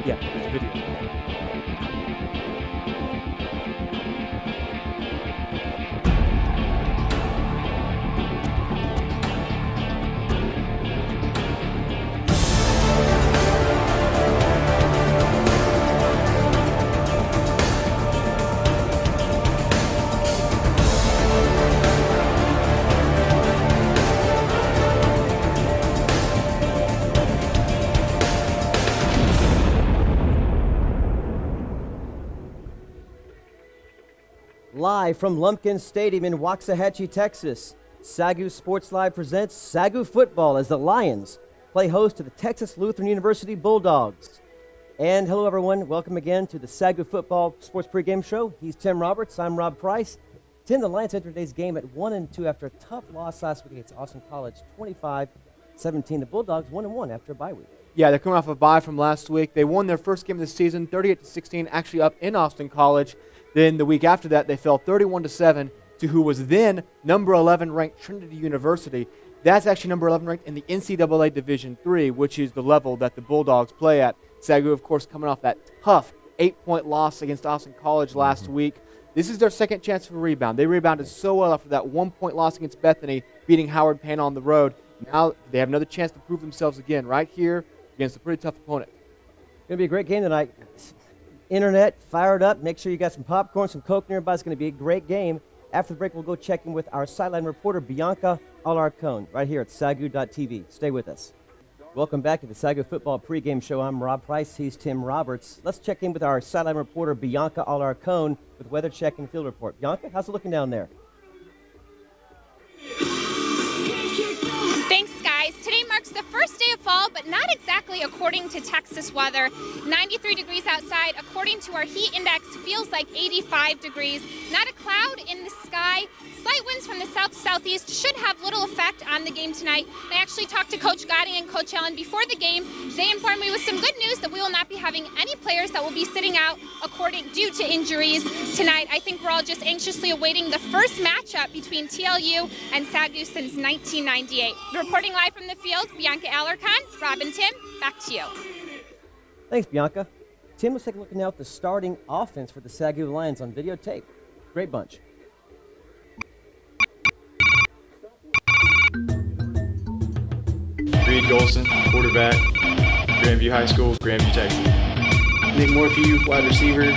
Yeah, there's a video. Live from Lumpkin Stadium in Waxahachie, Texas, SAGU Sports Live presents SAGU football as the Lions play host to the Texas Lutheran University Bulldogs. And hello, everyone. Welcome again to the SAGU Football Sports Pregame Show. He's Tim Roberts. I'm Rob Price. Tim, the Lions entered today's game at 1-2 after a tough loss last week against Austin College, 25-17. The Bulldogs 1-1 after a bye week. Yeah, they're coming off a bye from last week. They won their first game of the season, 38-16, actually up in Austin College. Then the week after that, they fell 31-7 to who was then number 11 ranked Trinity University. That's actually number 11 ranked in the NCAA Division III, which is the level that the Bulldogs play at. SAGU, of course, coming off that tough 8-point loss against Austin College last week. This is their second chance for a rebound. They rebounded so well after that 1-point loss against Bethany, beating Howard Payne on the road. Now they have another chance to prove themselves again right here against a pretty tough opponent. It's going to be a great game tonight. Internet fired up. Make sure you got some popcorn, some Coke nearby. It's going to be a great game. After the break, we'll go check in with our sideline reporter, Bianca Alarcon, right here at SAGU.tv. Stay with us. Welcome back to the SAGU Football Pregame Show. I'm Rob Price. He's Tim Roberts. Let's check in with our sideline reporter, Bianca Alarcon, with weather check and field report. Bianca, how's it looking down there? Thanks, guys. Today marks the first day of fall, but not exactly according to Texas weather. 93 degrees outside. According to our heat index, feels like 85 degrees. Not a cloud in the sky. Slight winds from the south-southeast should have little effect on the game tonight. I actually talked to Coach Gotti and Coach Allen before the game. They informed me with some good news that we will not be having any players that will be sitting out due to injuries tonight. I think we're all just anxiously awaiting the first matchup between TLU and SAGU since 1998. Reporting live from the field, Bianca Alarcon, Rob and Tim, back to you. Thanks, Bianca. Tim, let's take a look now at the starting offense for the SAGU Lions on videotape. Great bunch. Reed Golson, quarterback, Grandview High School, Grandview, Texas. Nick Morphew, wide receiver,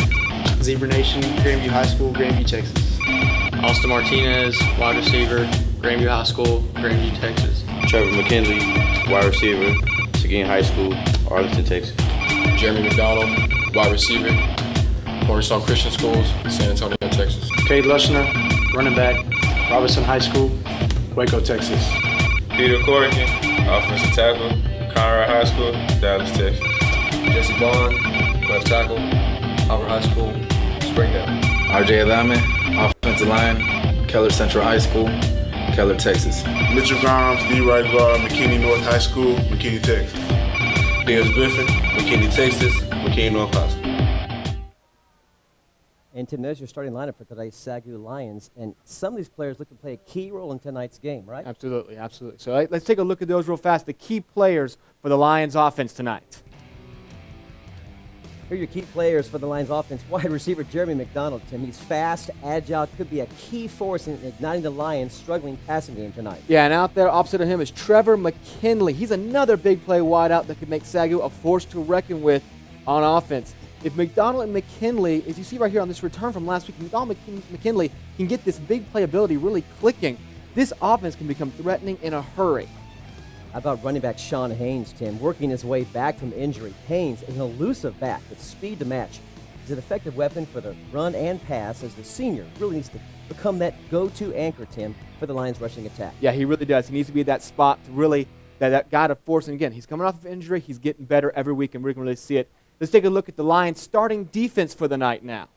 Zebra Nation, Grandview High School, Grandview, Texas. Austin Martinez, wide receiver, Grandview High School, Grandview, Texas. Trevor McKinley, wide receiver, Seguin High School, Arlington, Texas. Jeremy McDonald, wide receiver, Cornerstone Christian Schools, San Antonio, Texas. Cade Lushner, running back, Robertson High School, Waco, Texas. Peter Corrigan, offensive tackle, Conrad High School, Dallas, Texas. Jesse Bond, left tackle, Howard High School, Springdale. RJ Adame, offensive line, Keller Central High School, Keller, Texas. Mitchell Grimes, D. Right guard, McKinney North High School, McKinney, Texas. Dennis Griffin, McKinney, Texas, McKinney North High School. And Tim, there's your starting lineup for today's SAGU Lions. And some of these players look to play a key role in tonight's game, right? Absolutely, absolutely. So let's take a look at those real fast, the key players for the Lions offense tonight. Here are your key players for the Lions offense. Wide receiver Jeremy McDonald, Tim. He's fast, agile, could be a key force in igniting the Lions' struggling passing game tonight. Yeah, and out there opposite of him is Trevor McKinley. He's another big play wideout that could make SAGU a force to reckon with on offense. If McDonald and McKinley, as you see right here on this return from last week, McDonald and McKinley can get this big playability really clicking, this offense can become threatening in a hurry. How about running back Sean Haynes, Tim, working his way back from injury? Haynes is an elusive back with speed to match. He's an effective weapon for the run and pass as the senior really needs to become that go-to anchor, Tim, for the Lions' rushing attack. Yeah, he really does. He needs to be that spot to really, that guy to force. And again, he's coming off of injury. He's getting better every week, and we can really see it. Let's take a look at the Lions' starting defense for the night now.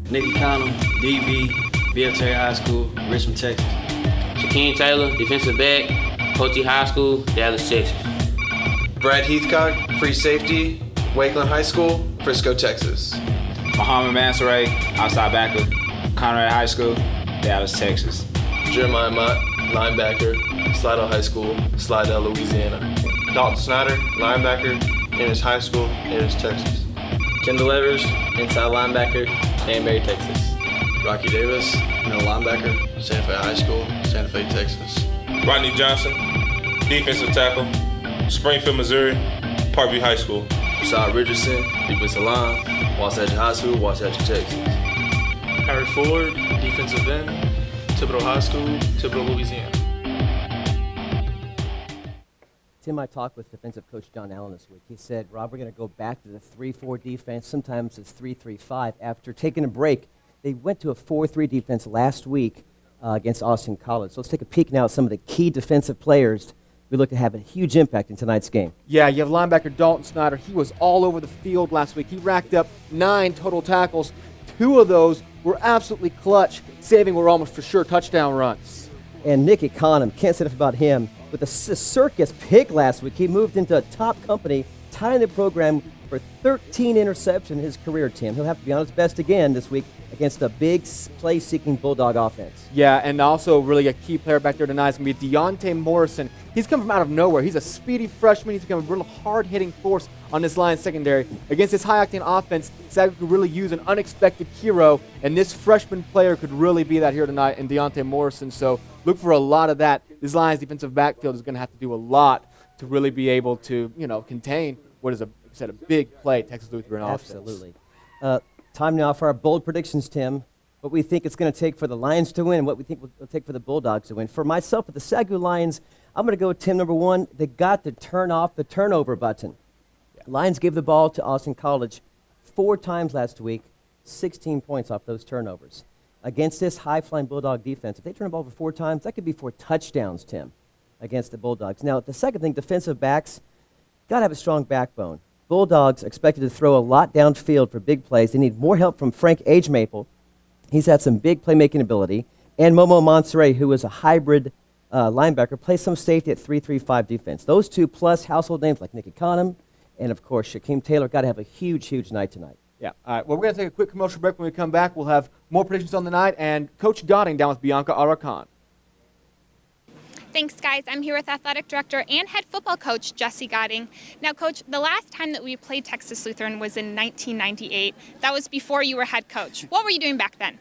Nicky Connell, DB, BFT High School, Richmond, Texas. Shaquem Taylor, defensive back, Coty High School, Dallas, Texas. Brad Heathcock, free safety, Wakeland High School, Frisco, Texas. Muhammad Mansoray, outside backer, Conrad High School, Dallas, Texas. Jeremiah Mott, linebacker, Slidell High School, Slidell, Louisiana. Dalton Snyder, linebacker, Ennis High School, Ennis, Texas. Kendall Evers, inside linebacker, Danbury, Texas. Rocky Davis, middle linebacker, Santa Fe High School, Santa Fe, Texas. Rodney Johnson, defensive tackle, Springfield, Missouri, Parkview High School. Rashad Richardson, defensive line, Wasatch High School, Wasatch, Texas. Harry Ford, defensive end, Thibodeau High School, Thibodeau, Louisiana. Tim, I talked with defensive coach John Allen this week. He said, Rob, we're going to go back to the 3-4 defense. Sometimes it's 3-3-5. After taking a break, they went to a 4-3 defense last week against Austin College. So let's take a peek now at some of the key defensive players we look to have a huge impact in tonight's game. Yeah, you have linebacker Dalton Snyder. He was all over the field last week. He racked up 9 total tackles. 2 of those were absolutely clutch, saving were almost for sure touchdown runs. And Nick Econom, can't say enough about him. With a circus pick last week, he moved into top company, tying the program for 13 interceptions in his career, Tim. He'll have to be on his best again this week against a big play-seeking Bulldog offense. Yeah, and also really a key player back there tonight is going to be Deontay Morrison. He's come from out of nowhere. He's a speedy freshman. He's become a real hard-hitting force on this Lions secondary. Against this high-octane offense, SAGU could really use an unexpected hero, and this freshman player could really be that here tonight in Deontay Morrison. So look for a lot of that. This Lions defensive backfield is going to have to do a lot to really be able to, contain what is, like I said, a big play Texas Lutheran offense. Absolutely. Time now for our bold predictions, Tim. What we think it's going to take for the Lions to win and what we think it'll take for the Bulldogs to win. For myself, with the SAGU Lions, I'm going to go with Tim, number 1. They got to turn off the turnover button. Yeah. Lions gave the ball to Austin College 4 times last week, 16 points off those turnovers. Against this high-flying Bulldog defense, if they turn the ball over 4 times, that could be 4 touchdowns, Tim, against the Bulldogs. Now, the second thing, defensive backs, got to have a strong backbone. Bulldogs expected to throw a lot downfield for big plays. They need more help from Frank Agemaple. He's had some big playmaking ability. And Momo Monserrat, who is a hybrid linebacker, plays some safety at 3-3-5 defense. Those 2 plus household names like Nick Econom and, of course, Shaquem Taylor got to have a huge, huge night tonight. Yeah. All right. Well, we're going to take a quick commercial break. When we come back, we'll have more predictions on the night and Coach Godding down with Bianca Arakan. Thanks, guys. I'm here with Athletic Director and Head Football Coach Jesse Godding. Now, Coach, the last time that we played Texas Lutheran was in 1998. That was before you were head coach. What were you doing back then?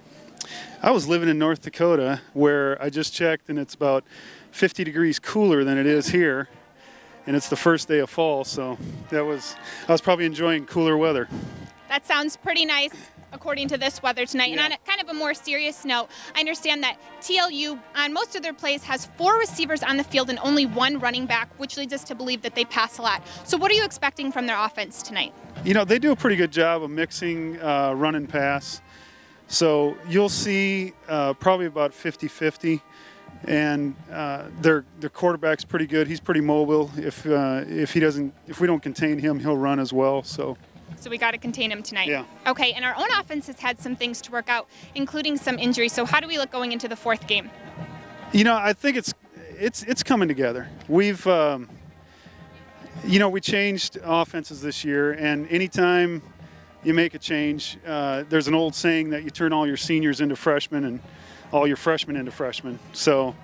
I was living in North Dakota, where I just checked, and it's about 50 degrees cooler than it is here. And it's the first day of fall, so I was probably enjoying cooler weather. That sounds pretty nice, according to this weather tonight. Yeah. And on kind of a more serious note, I understand that TLU, on most of their plays, has 4 receivers on the field and only 1 running back, which leads us to believe that they pass a lot. So what are you expecting from their offense tonight? They do a pretty good job of mixing run and pass. So you'll see probably about 50-50. And their quarterback's pretty good. He's pretty mobile. If we don't contain him, he'll run as well. So we got to contain him tonight. Yeah. Okay, and our own offense has had some things to work out, including some injuries. So how do we look going into the 4th game? I think it's coming together. We've we changed offenses this year, and anytime you make a change, there's an old saying that you turn all your seniors into freshmen and all your freshmen into freshmen. So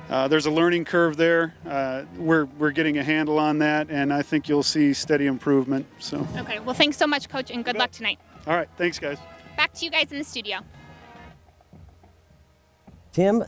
there's a learning curve there. We're getting a handle on that, and I think you'll see steady improvement. So. Okay, well, thanks so much, Coach, and good luck tonight. All right, thanks, guys. Back to you guys in the studio. Tim,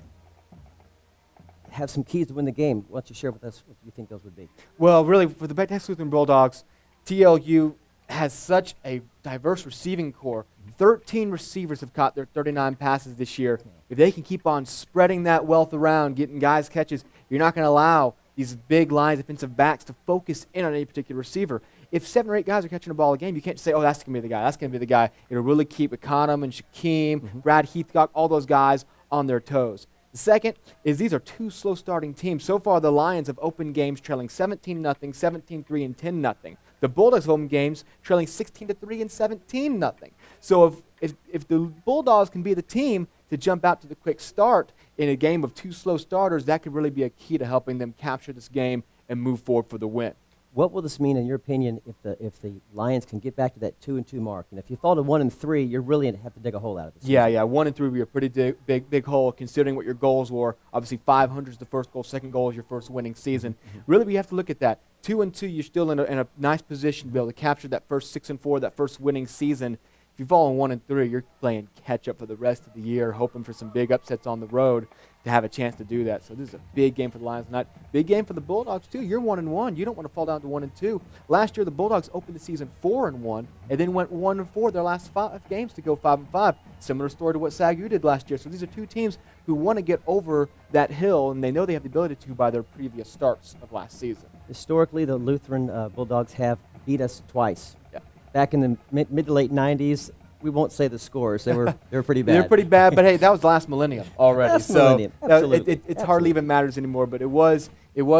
have some keys to win the game. Why don't you share with us what you think those would be? Well, really, for the Texas Lutheran Bulldogs, TLU has such a diverse receiving core. 13 receivers have caught their 39 passes this year. If they can keep on spreading that wealth around, getting guys catches, you're not going to allow these big Lions defensive backs to focus in on any particular receiver. If 7 or 8 guys are catching a ball a game, you can't just say, oh, that's going to be the guy. That's going to be the guy. It'll really keep Econom and Shaquem, Brad Heathcock, all those guys on their toes. The second is these are 2 slow-starting teams. So far, the Lions have opened games trailing 17-0, 17-3, and 10-0. The Bulldogs have opened games trailing 16-3 and 17-0. So if the Bulldogs can be the team to jump out to the quick start in a game of 2 slow starters, that could really be a key to helping them capture this game and move forward for the win. What will this mean, in your opinion, if the Lions can get back to that 2-2 mark? And if you fall to 1-3, you're really going to have to dig a hole out of it. Yeah, 1-3 would be a pretty big hole, considering what your goals were. Obviously, 500 is the first goal, second goal is your first winning season. Really, we have to look at that. 2-2, you're still in a nice position to be able to capture that first 6-4, that first winning season. If you fall in 1-3, you're playing catch up for the rest of the year, hoping for some big upsets on the road to have a chance to do that. So this is a big game for the Lions tonight. Big game for the Bulldogs too. You're 1-1. You don't want to fall down to 1-2. Last year the Bulldogs opened the season 4-1 and then went 1-4 their last 5 games to go 5-5. Similar story to what SAGU did last year. So these are two teams who want to get over that hill, and they know they have the ability to by their previous starts of last season. Historically, the Lutheran Bulldogs have beat us twice. Yeah. Back in the mid to late 90s, we won't say the scores. They were pretty bad. They're pretty bad, but hey, that was last millennium already. Last millennium, absolutely. It's hardly even matters anymore. But it was like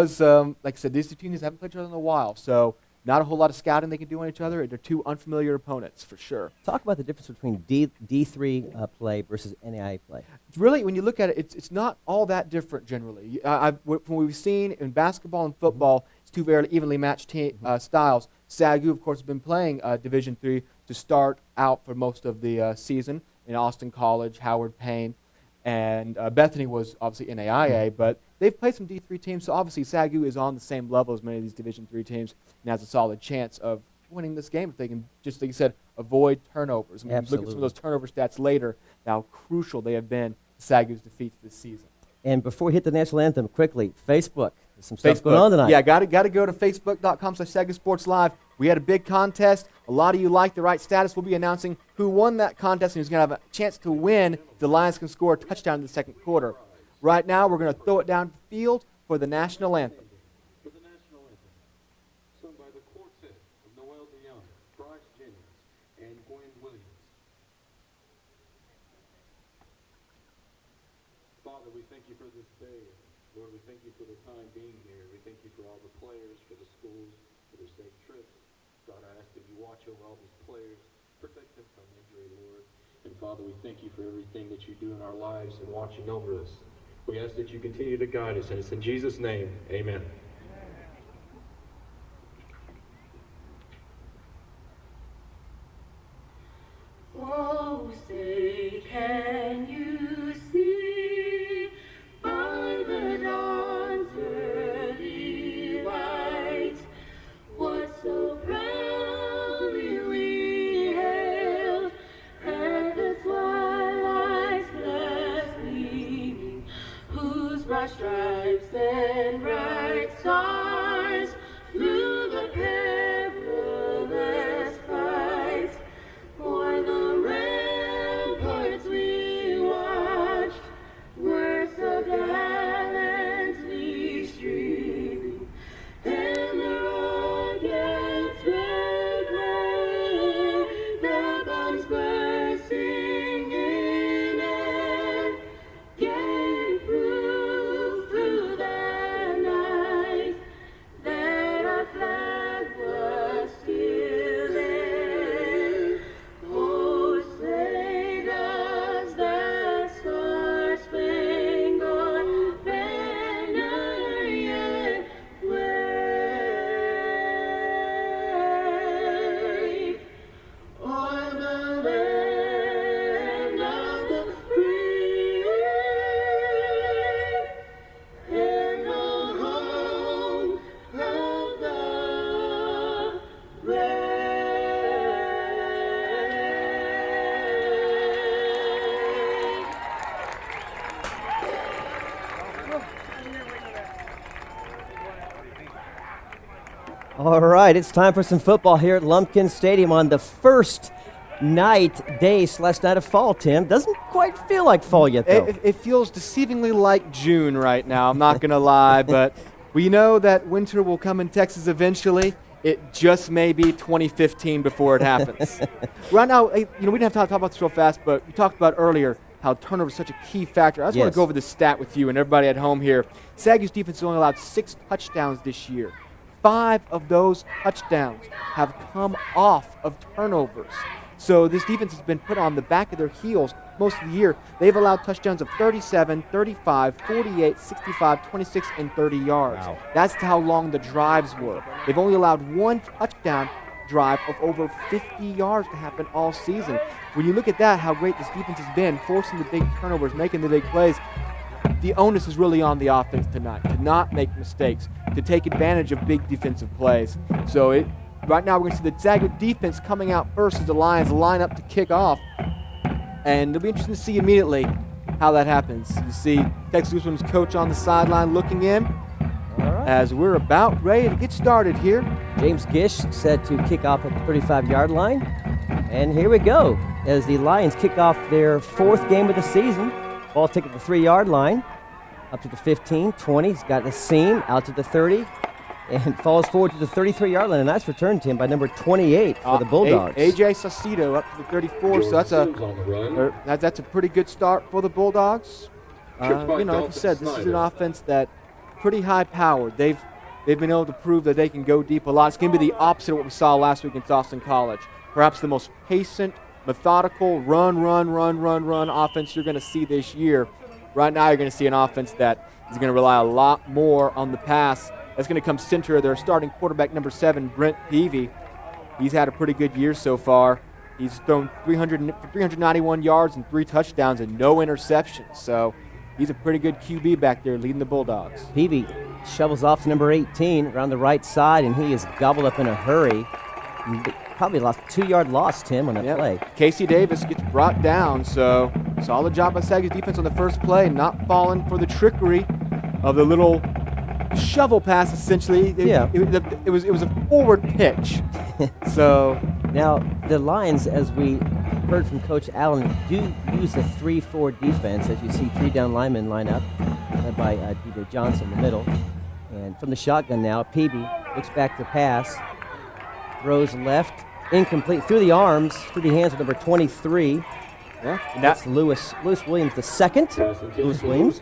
I said, these two teams haven't played each other in a while, so not a whole lot of scouting they can do on each other. They're two unfamiliar opponents for sure. Talk about the difference between D3 play versus NAIA play. Really, when you look at it, it's not all that different generally. From what we've seen in basketball and football, it's two very evenly matched styles. SAGU, of course, has been playing Division III to start out for most of the season in Austin College, Howard Payne, and Bethany was obviously NAIA, but they've played some D3 teams, so obviously SAGU is on the same level as many of these Division III teams and has a solid chance of winning this game if they can, just like you said, avoid turnovers. I mean, look at some of those turnover stats later, how crucial they have been to SAGU's defeats this season. And before we hit the national anthem, quickly, Facebook. There's some stuff going on tonight. Yeah, got to go to facebook.com/SAGU Sports Live. We had a big contest. A lot of you liked the right status. We'll be announcing who won that contest and who's going to have a chance to win if the Lions can score a touchdown in the second quarter. Right now, we're going to throw it down to the field for the national anthem. For the national anthem, sung by the quartet of Noel DeYoung, Bryce Jennings, and Gwen Williams. Father, we thank you for this day. Lord, we thank you for the time being here. We thank you for all the players, for the schools, for their safe trips. God, I ask that you watch over all these players, protect them from injury, Lord. And Father, we thank you for everything that you do in our lives and watching over us. We ask that you continue to guide us, and it's in Jesus' name, amen. Oh, say, can you see by the dawn's early light what so proudly we hailed at the twilight's last gleaming, whose bright stripes and bright stars through the perilous fight for the ramparts we watched were so gallantly streaming, and the rockets were gray, the bombs bursting in air, gave proof through the night that our flag was still there. Oh, say does that star-spangled banner yet wave o'er the land of the free and the home of the brave? All right, it's time for some football here at Lumpkin Stadium on the first night of fall, Tim. Doesn't quite feel like fall yet, though. It feels deceivingly like June right now, I'm not going to lie, but we know that winter will come in Texas eventually. It just may be 2015 before it happens. Right now, we didn't have time to talk about this real fast, but we talked about earlier how turnover is such a key factor. I just want to go over this stat with you and everybody at home here. SAGU's defense has only allowed 6 touchdowns this year. 5 of those touchdowns have come off of turnovers. So this defense has been put on the back of their heels most of the year. They've allowed touchdowns of 37, 35, 48, 65, 26, and 30 yards. Wow. That's how long the drives were. They've only allowed 1 touchdown drive of over 50 yards to happen all season. When you look at that, how great this defense has been, forcing the big turnovers, making the big plays, the onus is really on the offense tonight to not make mistakes, to take advantage of big defensive plays. So right now we're going to see the SAGU defense coming out first as the Lions line up to kick off. And it'll be interesting to see immediately how that happens. You see Texas Lutheran's coach on the sideline looking in as we're about ready to get started here. James Gish set to kick off at the 35-yard line. And here we go as the Lions kick off their 4th game of the season. Ball taken at the 3-yard line, up to the 15, 20. He's got a seam out to the 30 and falls forward to the 33-yard line. A nice return, Tim, by number 28 for the Bulldogs. A.J. Saucedo up to the 34, so that's a pretty good start for the Bulldogs. Like you said, this is an offense that pretty high-powered. They've been able to prove that they can go deep a lot. It's going to be the opposite of what we saw last week against Austin College. Perhaps the most patient, methodical, run offense you're going to see this year. Right now you're going to see an offense that is going to rely a lot more on the pass. That's going to come center of their starting quarterback, number 7, Brent Peavy. He's had a pretty good year so far. He's thrown 391 yards and 3 touchdowns and no interceptions. So he's a pretty good QB back there leading the Bulldogs. Peavy shovels off to number 18 around the right side, and he is gobbled up in a hurry. Probably lost 2-yard loss, Tim, on that play. Casey Davis gets brought down, so solid job by SAGU's defense on the first play, not falling for the trickery of the little shovel pass, essentially. It was a forward pitch. So now the Lions, as we heard from Coach Allen, do use a 3-4 defense, as you see 3 down linemen line up, led by DJ Johnson in the middle. And from the shotgun now, Peavy looks back to pass, throws left, incomplete, through the arms, through the hands of number 23. Yeah, that's Lewis Williams the second. Lewis Williams.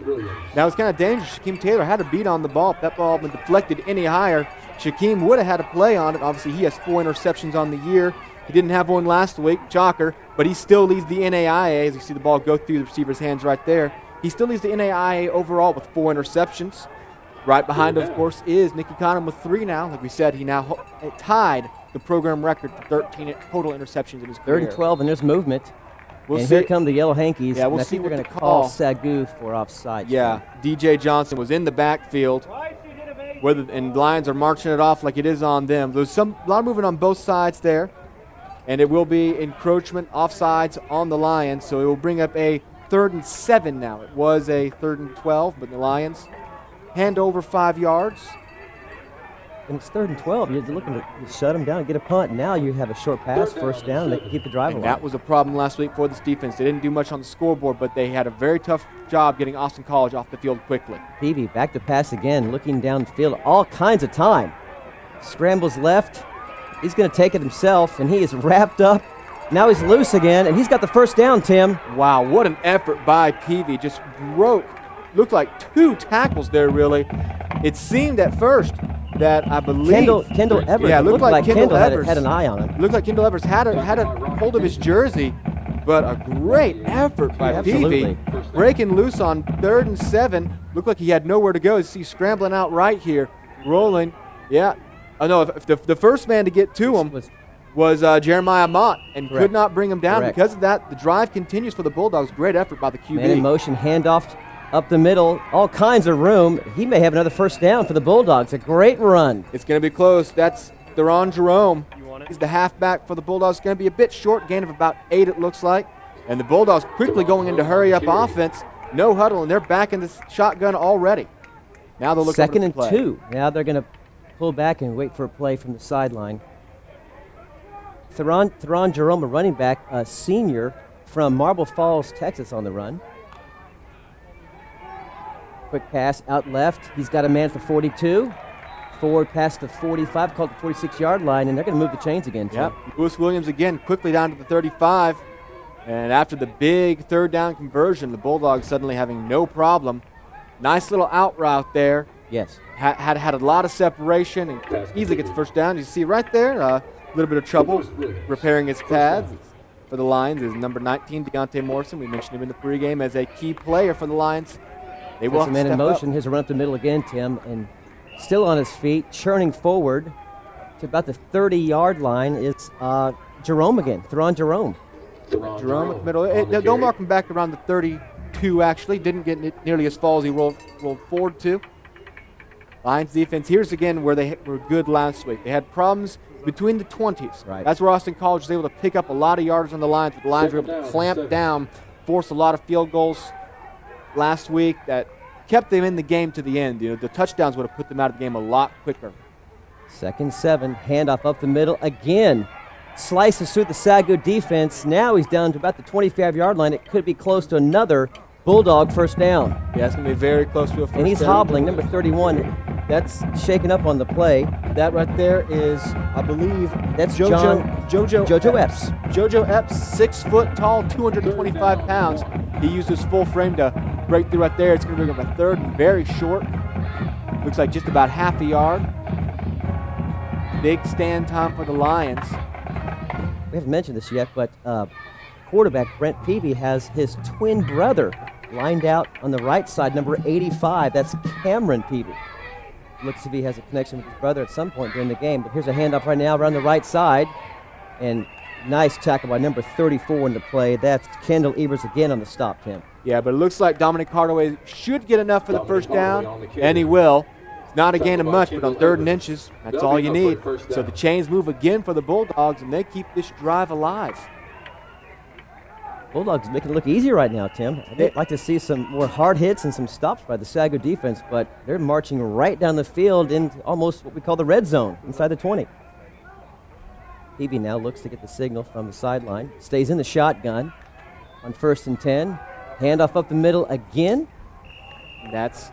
That was kind of dangerous. Shaquem Taylor had a beat on the ball. If that ball had been deflected any higher, Shaquem would have had a play on it. Obviously, he has 4 interceptions on the year. He didn't have one last week, Chalker, but he still leads the NAIA. As you see the ball go through the receiver's hands right there. He still leads the NAIA overall with 4 interceptions. Right behind, of course, is Nicky Conham with 3 now. Like we said, he now tied the program record for 13 total interceptions in his career. 3rd and 12, and there's movement. Here come the Yellow Hankies. Yeah, we'll I see think they're what going to call SAGU for offside. Yeah, DJ Johnson was in the backfield. And Lions are marching it off like it is on them. There's a lot of movement on both sides there. And it will be encroachment offsides on the Lions. So it will bring up a 3rd and 7 now. It was a 3rd and 12, but the Lions hand over 5 yards. And it's 3rd and 12. You're looking to shut them down and get a punt. Now you have a short pass, first down, and they can keep the drive alive. That was a problem last week for this defense. They didn't do much on the scoreboard, but they had a very tough job getting Austin College off the field quickly. Peavy back to pass again, looking downfield all kinds of time. Scrambles left. He's going to take it himself, and he is wrapped up. Now he's loose again, and he's got the first down, Tim. Wow, what an effort by Peavy. Just broke. Looked like 2 tackles there, really. It seemed at first that I believe Kendall Evers. Yeah, it looked like Kendall Evers had an eye on him. Looked like Kendall Evers had a hold of his jersey, but a great effort by Peavy. Breaking loose on 3rd and 7. Looked like he had nowhere to go. You see scrambling out right here, rolling. Yeah. Oh no, if the first man to get to him was Jeremiah Mott and could not bring him down. Because of that, the drive continues for the Bulldogs. Great effort by the QB. Man in motion, handoff up the middle, all kinds of room. He may have another first down for the Bulldogs. A great run. It's going to be close. That's Theron Jerome. He's the halfback for the Bulldogs. It's going to be a bit short, gain of about 8 it looks like. And the Bulldogs quickly going into hurry-up offense. No huddle, and they're back in the shotgun already. Now they'll look 2nd and 2. Now they're going to pull back and wait for a play from the sideline. Theron Jerome, a running back, a senior from Marble Falls, Texas, on the run. Quick pass out left. He's got a man for 42. Forward pass to 45, called the 46-yard line, and they're going to move the chains again, too. Yep. Lewis Williams again quickly down to the 35. And after the big 3rd down conversion, the Bulldogs suddenly having no problem. Nice little out route there. Yes. Had a lot of separation and easily gets the first down. You see right there, a little bit of trouble repairing his pads. For the Lions is number 19, Deontay Morrison. We mentioned him in the pregame as a key player for the Lions. They will have to man step in motion. up. Here's a run up the middle again, Tim, and still on his feet, churning forward to about the 30-yard line. It's Jerome again, Theron Jerome. Jerome at the middle. They'll mark him back around the 2, actually. Didn't get nearly as far as he rolled forward to. Lions defense, here's again where they were good last week. They had problems between the 20s. Right. That's where Austin College was able to pick up a lot of yards on the Lions, but the Lions were able to clamp down, force a lot of field goals last week that kept them in the game to the end. The touchdowns would have put them out of the game a lot quicker. 2nd and 7, handoff up the middle again. Slices through the SAGU defense. Now he's down to about the 25-yard line. It could be close to another Bulldog first down. Yeah, it's going to be very close to a first down. And he's hobbling, number 31. That's shaken up on the play. That right there is, I believe, that's JoJo Epps. JoJo Epps, 6 foot tall, 225 pounds. He used his full frame to break through right there. It's going to bring up a 3rd and very short. Looks like just about half a yard. Big stand time for the Lions. We haven't mentioned this yet, but quarterback Brent Peavy has his twin brother lined out on the right side, number 85. That's Cameron Peavy. Looks as if he has a connection with his brother at some point during the game. But here's a handoff right now around the right side. And nice tackle by number 34 in the play. That's Kendall Evers again on the stop, Tim. Yeah, but it looks like Dominic Hardaway should get enough for the first down, and he will. It's not a gain of much, but on 3rd and inches, that's all you need. So the chains move again for the Bulldogs, and they keep this drive alive. Bulldogs making it look easy right now, Tim. I'd like to see some more hard hits and some stops by the SAGU defense, but they're marching right down the field into almost what we call the red zone, inside the 20. Peavy now looks to get the signal from the sideline. Stays in the shotgun on 1st and 10. Handoff up the middle again. That's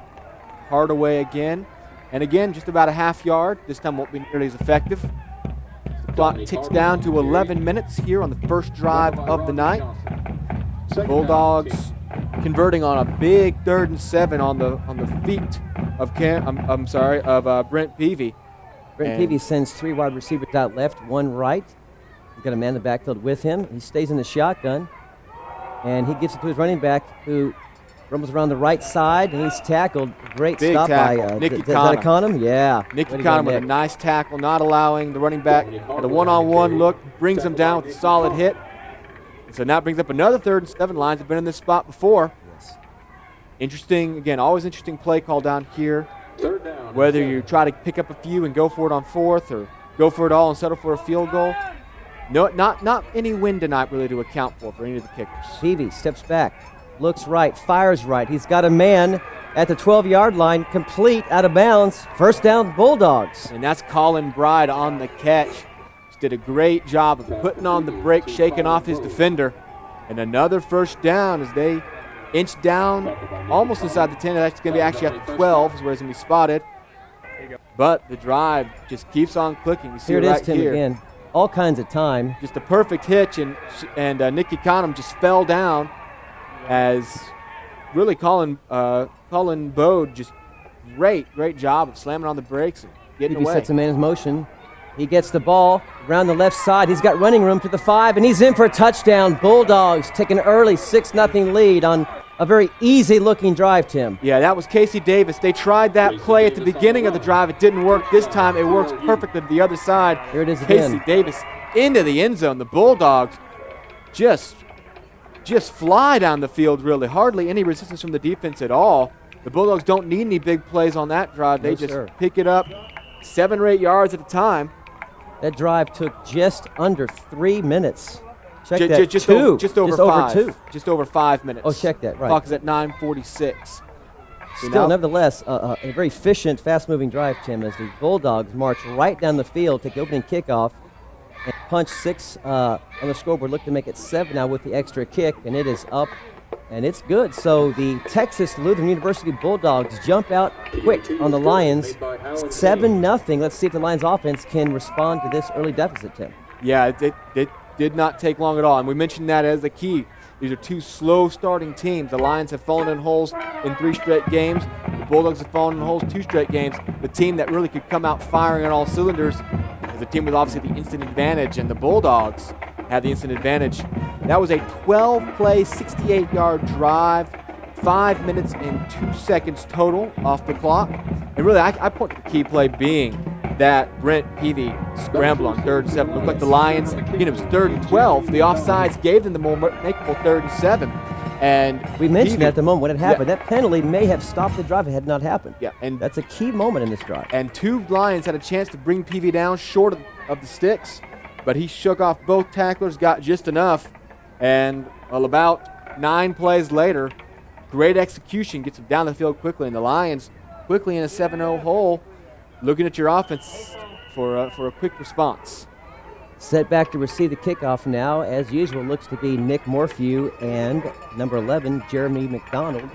Hardaway again. And again, just about a half yard. This time won't be nearly as effective. The clock ticks down to 11 minutes here on the first drive of the night. Bulldogs converting on a big 3rd and 7 on the feet of Brent Peavy. Brent Peavy sends 3 wide receivers out left, 1 right. He's got a man in the backfield with him. He stays in the shotgun, and he gives it to his running back, who rumbles around the right side, and he's tackled. Great big stop tackle. by Nicky is that Econom? Yeah. Nicky Econom with a nice tackle, not allowing the running back at a one-on-one look, brings him down with a solid hit. So now it brings up another 3rd and 7. Lions have been in this spot before. Yes. Interesting, again, always interesting play call down here. Whether you try to pick up a few and go for it on 4th, or go for it all and settle for a field goal. No, not any wind tonight really to account for any of the kickers. Peavy steps back, looks right, fires right. He's got a man at the 12-yard line, complete, out of bounds. First down, Bulldogs. And that's Colin Bride on the catch. Just did a great job of putting on the brake, shaking off his defender. And another first down as they inch down almost inside the 10. That's going to be actually at the 12 is where it's going to be spotted. But the drive just keeps on clicking. You see here it right is, Tim, here. again. All kinds of time. Just a perfect hitch, and Nicky Econom just fell down as really Colin Bode just great job of slamming on the brakes and getting Peavy away. sets a man in motion. He gets the ball around the left side. He's got running room to the 5, and he's in for a touchdown. Bulldogs take an early 6-0 lead on a very easy-looking drive, Tim. Yeah, that was Casey Davis. They tried that play at the beginning of the drive. It didn't work. This time it works perfectly to the other side. Here it is again. Casey Davis into the end zone. The Bulldogs just fly down the field, really. Hardly any resistance from the defense at all. The Bulldogs don't need any big plays on that drive. They just pick it up 7 or 8 yards at a time. That drive took just under 3 minutes. Check that, just two. Just over 5. 2. Just over 5 minutes. Oh, check that, right. Clock is at 9:46. Still, nevertheless, a very efficient, fast-moving drive, Tim, as the Bulldogs march right down the field, take the opening kickoff, and punch 6 on the scoreboard. Look to make it 7 now with the extra kick, and it is up, and it's good. So the Texas Lutheran University Bulldogs jump out quick on the Lions, 7-0. Let's see if the Lions offense can respond to this early deficit, Tim. Yeah, it did not take long at all, and we mentioned that as the key. These are 2 slow-starting teams. The Lions have fallen in holes in 3 straight games. The Bulldogs have fallen in holes 2 straight games. The team that really could come out firing on all cylinders is the team with obviously the instant advantage, and the Bulldogs have the instant advantage. That was a 12-play, 68-yard drive, 5 minutes and 2 seconds total off the clock. And really, I point to the key play being that Brent Peavy scramble on 3rd and 7. Looked like the Lions, it was 3rd and 12. The offsides gave them the more makeable 3rd and 7. And we mentioned at the moment when it happened. Yeah. That penalty may have stopped the drive if it had not happened. Yeah, and that's a key moment in this drive. And 2 Lions had a chance to bring PV down short of the sticks, but he shook off both tacklers, got just enough, and about 9 plays later, great execution gets him down the field quickly, and the Lions quickly in a 7-0 hole, looking at your offense for a quick response. Set back to receive the kickoff now, as usual, looks to be Nick Morphew and number 11, Jeremy McDonald,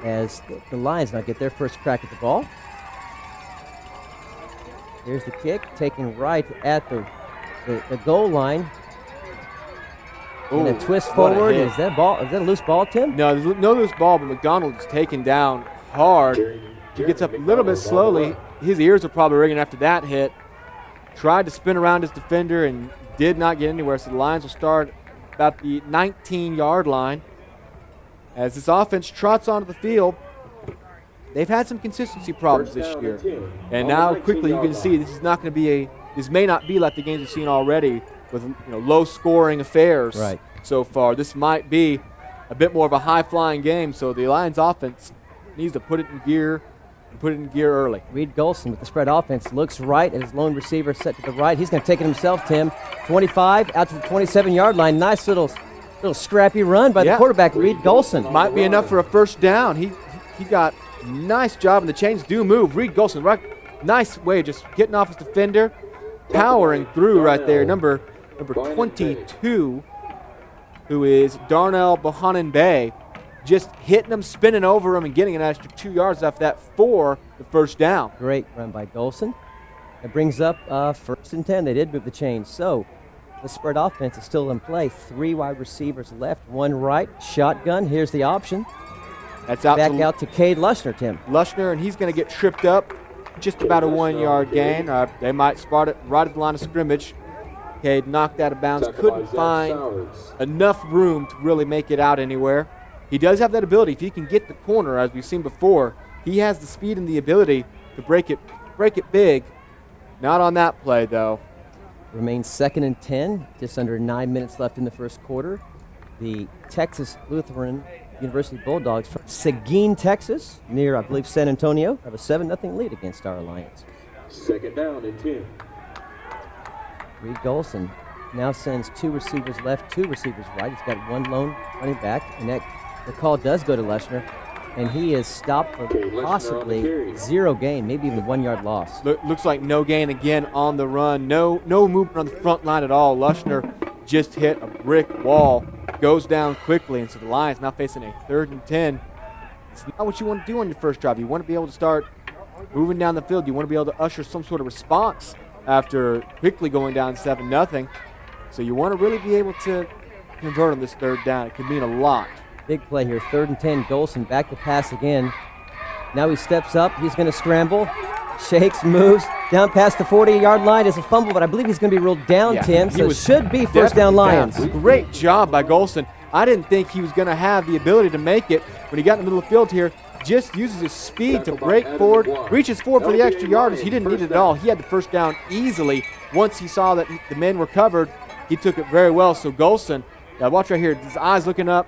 as the Lions now get their first crack at the ball. Here's the kick, taken right at the goal line. And a twist forward. Is that a loose ball, Tim? No, there's no loose ball, but McDonald is taken down hard. He gets up a little bit slowly. His ears are probably ringing after that hit. Tried to spin around his defender and did not get anywhere. So the Lions will start about the 19-yard line. As this offense trots onto the field, they've had some consistency problems this year. And now quickly you can see this may not be like the games we've seen already with low-scoring affairs so far. This might be a bit more of a high-flying game. So the Lions offense needs to put it in gear. Put it in gear early. Reed Golson with the spread offense looks right at his lone receiver set to the right. He's going to take it himself, Tim. 25 out to the 27-yard line. Nice little scrappy run by the quarterback, Reed Golson. Might be enough for a first down. He got a nice job, and the chains do move. Reed Golson, nice way of just getting off his defender, powering through right there. Number 22, who is Darnell Bohannon Bay. Just hitting him, spinning over him, and getting an extra 2 yards off that for the first down. Great run by Golson. It brings up 1st and 10. They did move the chains. So the spread offense is still in play. 3 wide receivers left, 1 right. Shotgun. Here's the option. That's out out to Cade Lushner, Tim. Lushner, and he's going to get tripped up. Just about a 1-yard gain. They might spot it right at the line of scrimmage. Cade knocked out of bounds. Couldn't find enough room to really make it out anywhere. He does have that ability. If he can get the corner, as we've seen before, he has the speed and the ability to break it big. Not on that play, though. Remains 2nd and 10. Just under 9 minutes left in the first quarter. The Texas Lutheran University Bulldogs from Seguin, Texas, near, I believe, San Antonio, have a 7-0 lead against our Lions. 2nd down and 10. Reed Golson now sends 2 receivers left, 2 receivers right. He's got 1 lone running back, and the call does go to Lushner, and he is stopped for possibly 0 gain, maybe even 1-yard loss. Looks like no gain again on the run. No movement on the front line at all. Lushner just hit a brick wall, goes down quickly, and so the Lions now facing a 3rd and 10. It's not what you want to do on your first drive. You want to be able to start moving down the field. You want to be able to usher some sort of response after quickly going down 7-0. So you want to really be able to convert on this 3rd down. It could mean a lot. Big play here, 3rd and 10. Golson back to pass again. Now he steps up. He's going to scramble, shakes, moves down past the 40-yard line. It's a fumble, but I believe he's going to be ruled down, Tim. So it should be first down Lions. Great job by Golson. I didn't think he was going to have the ability to make it when he got in the middle of the field here. Just uses his speed to break forward, reaches forward for the extra yardage. He didn't need it at all. He had the first down easily. Once he saw that the men were covered, he took it very well. So Golson, watch right here, his eyes looking up,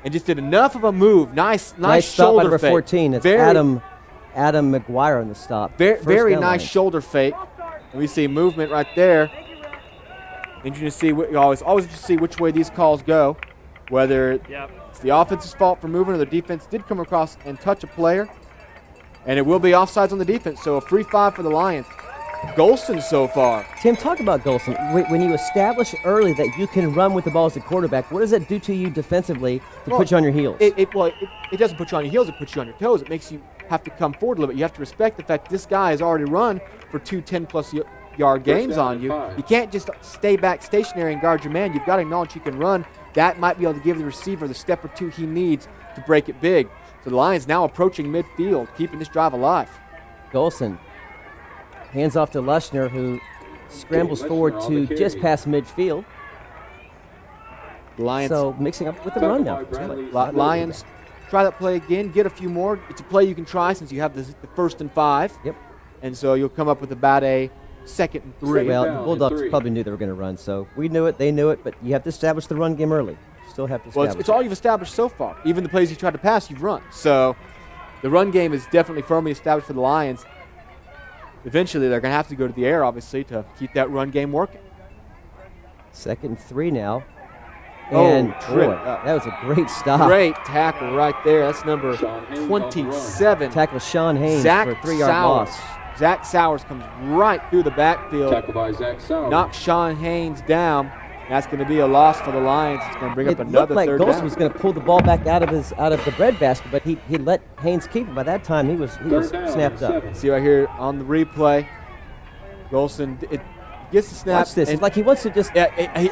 and just did enough of a move. Nice shoulder stop by number fake. 14. It's Adam McGuire on the stop. Very nice shoulder fake. And we see movement right there. Interesting to see always interesting to see which way these calls go. Whether it's the offense's fault for moving or the defense did come across and touch a player. And it will be offsides on the defense. So a free 5 for the Lions. Golson so far. Tim, talk about Golson. When you establish early that you can run with the ball as a quarterback, what does that do to you defensively to put you on your heels? It doesn't put you on your heels. It puts you on your toes. It makes you have to come forward a little bit. You have to respect the fact this guy has already run for 2 10-plus yard games on you. You can't just stay back stationary and guard your man. You've got to acknowledge you can run. That might be able to give the receiver the step or 2 he needs to break it big. So the Lions now approaching midfield, keeping this drive alive. Golson hands off to Lushner, who scrambles forward to just past midfield. Lions. So mixing up with the run now. Lions try that play again, get a few more. It's a play you can try since you have the 1st and 5. Yep. And so you'll come up with about a 2nd and 3. Well, the Bulldogs probably knew they were going to run, so we knew it, they knew it, but you have to establish the run game early. still have to Well, establish. it's all you've established so far. Even the plays you tried to pass, you've run. So the run game is definitely firmly established for the Lions. Eventually, they're going to have to go to the air, obviously, to keep that run game working. 2nd and 3 now. Oh, And trip. boy, that was a great stop. Great tackle right there. That's number 27. Tackle Sean Haynes Zach for a 3-yard loss. Zach Sowers comes right through the backfield. Tackle by Zach Sowers. Knocks Sean Haynes down. That's going to be a loss for the Lions. It's going to bring up It another looked like third Golson down. was going to pull the ball back out of the breadbasket, but he let Haynes keep it. By that time, he was snapped up. See right here on the replay, Golson gets the snap. Watch this. It's like he wants to just. Yeah, he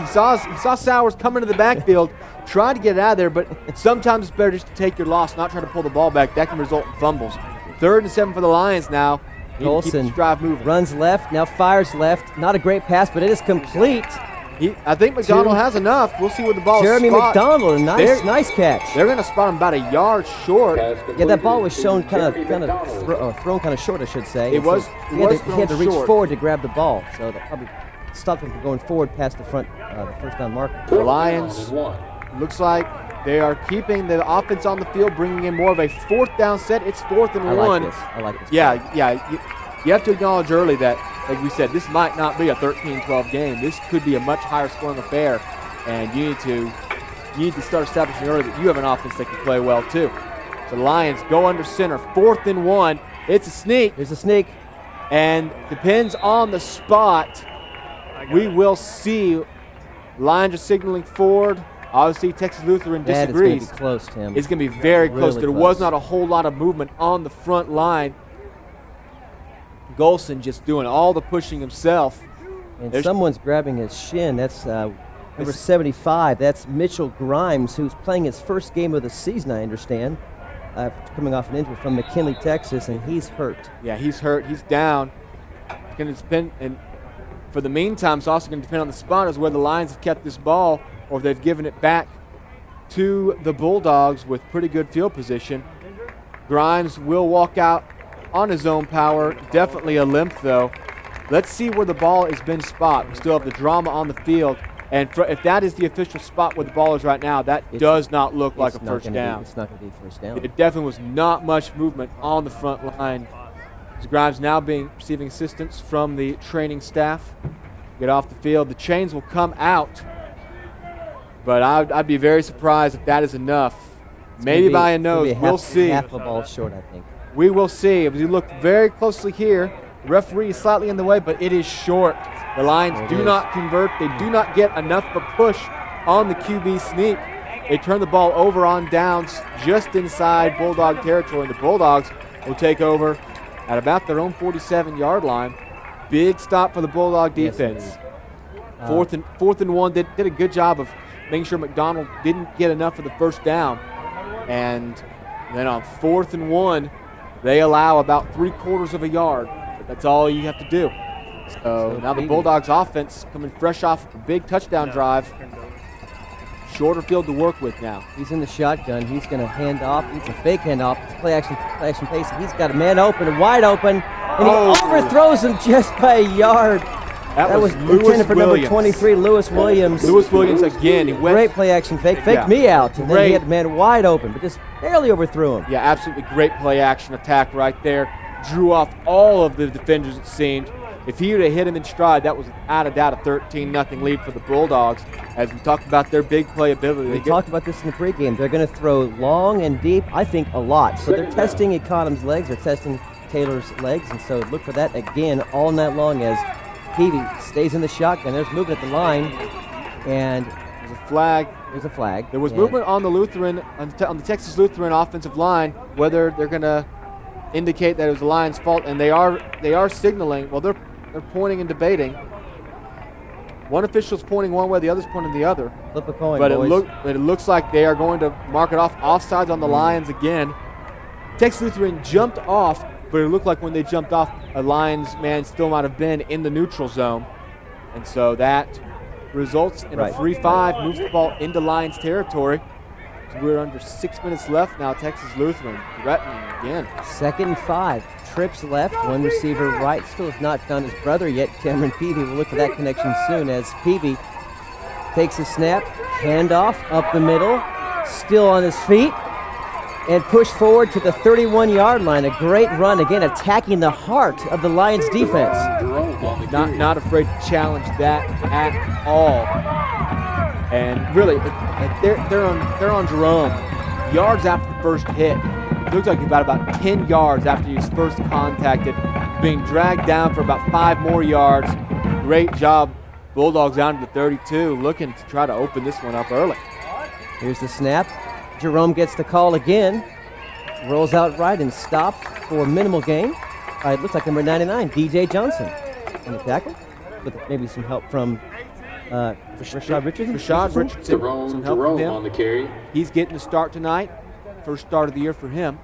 saw Sowers come into the backfield, tried to get out of there, but sometimes it's better just to take your loss, not try to pull the ball back. That can result in fumbles. 3rd and 7 for the Lions now. Need to keep this Golson drive moving. runs left, now fires left. Not a great pass, but it is complete. I think McDonald has enough. We'll see where the ball is. Jeremy spot. McDonald, a nice catch. They're going to spot him about a yard short. Yeah, that ball was shown kind of thrown kind of short, I should say. It was. He had to reach forward to grab the ball, so that probably stopped him from going forward past the front, the first down marker. The Lions looks like they are keeping the offense on the field, bringing in more of a 4th down set. It's 4th and 1. I like this. Yeah. You have to acknowledge early that, like we said, this might not be a 13-12 game. This could be a much higher scoring affair, and you need to start establishing early that you have an offense that can play well too. So the Lions go under center, 4th and 1. It's a sneak. There's a sneak. And depends on the spot. We will see. Lions are signaling forward. Obviously, Texas Lutheran disagrees. It's going to be close, Tim. It's going to be very close. Really There was not a whole lot of movement on the front line. Golson just doing all the pushing himself. And someone's grabbing his shin. That's number 75. That's Mitchell Grimes, who's playing his first game of the season, I understand, coming off an injury from McKinley, Texas, and he's hurt. Yeah, he's hurt. He's down. It's going to depend, and for the meantime, it's also going to depend on the spot as where the Lions have kept this ball or if they've given it back to the Bulldogs with pretty good field position. Grimes will walk out on his own power. Definitely a limp, though. Let's see where the ball has been spot. We still have the drama on the field. And if that is the official spot where the ball is right now, that does not look like a first down. It's not going to be first down. It definitely was not much movement on the front line. As Grimes now receiving assistance from the training staff. Get off the field. The chains will come out. But I'd be very surprised if that is enough. Maybe by a nose. We'll see. Half a ball short, I think. We will see. If you look very closely here, the referee is slightly in the way, but it is short. The Lions do not convert. They do not get enough of a push on the QB sneak. They turn the ball over on downs just inside Bulldog territory. The Bulldogs will take over at about their own 47-yard line. Big stop for the Bulldog defense. Fourth and 1. Did a good job of making sure McDonald didn't get enough of the first down. And then on 4th and 1, they allow about 3/4 of a yard. But that's all you have to do. So now the Bulldogs offense coming fresh off a big touchdown drive. Shorter field to work with now. He's in the shotgun. He's going to hand off. It's a fake handoff. It's play action pace. He's got a man open, wide open, and he overthrows him just by a yard. That was intended for number 23, Lewis Williams. Lewis Williams again. He went great play action fake. Faked me out. And then he had the man wide open, but just barely overthrew him. Yeah, absolutely great play action attack right there. Drew off all of the defenders, it seemed. If he would have hit him in stride, that was without a doubt a 13-0 lead for the Bulldogs. As we talked about their big playability. We talked about this in the pregame. They're going to throw long and deep, I think, a lot. So they're testing Econom's legs. They're testing Taylor's legs. And so look for that again all night long as Peavy stays in the shotgun. There's movement at the line. And there's a flag. There's a flag. There was movement on the Lutheran, on the Texas Lutheran offensive line. Whether they're going to indicate that it was the Lions' fault, and they are signaling. Well, they're pointing and debating. One official's pointing one way, the other's pointing the other. Flip a coin, but boys. It looks like they are going to mark it off. Offsides on the Lions again. Texas Lutheran jumped off, but it looked like when they jumped off, a Lions man still might have been in the neutral zone. And so that results in a free 5, moves the ball into Lions territory. So we're under 6 minutes left now. Texas Lutheran threatening again. 2nd and 5. Trips left, one receiver right. Still has not found his brother yet, Cameron Peavy. We'll look for that connection soon as Peavy takes a snap, Handoff up the middle, still on his feet, and pushed forward to the 31-yard line. A great run, again, attacking the heart of the Lions defense. Not afraid to challenge that at all. And really, they're on Jerome. Yards after the first hit. It looks like he's about 10 yards after he was first contacted, being dragged down for about 5 more yards. Great job. Bulldogs down to the 32, looking to try to open this one up early. Here's the snap. Jerome gets the call again. Rolls out right and stopped for minimal gain. It looks like number 99, DJ Johnson, on the tackle, with maybe some help from Rashad Richardson. Rashad Richardson, some help from him. On the carry. He's getting the start tonight. First start of the year for him.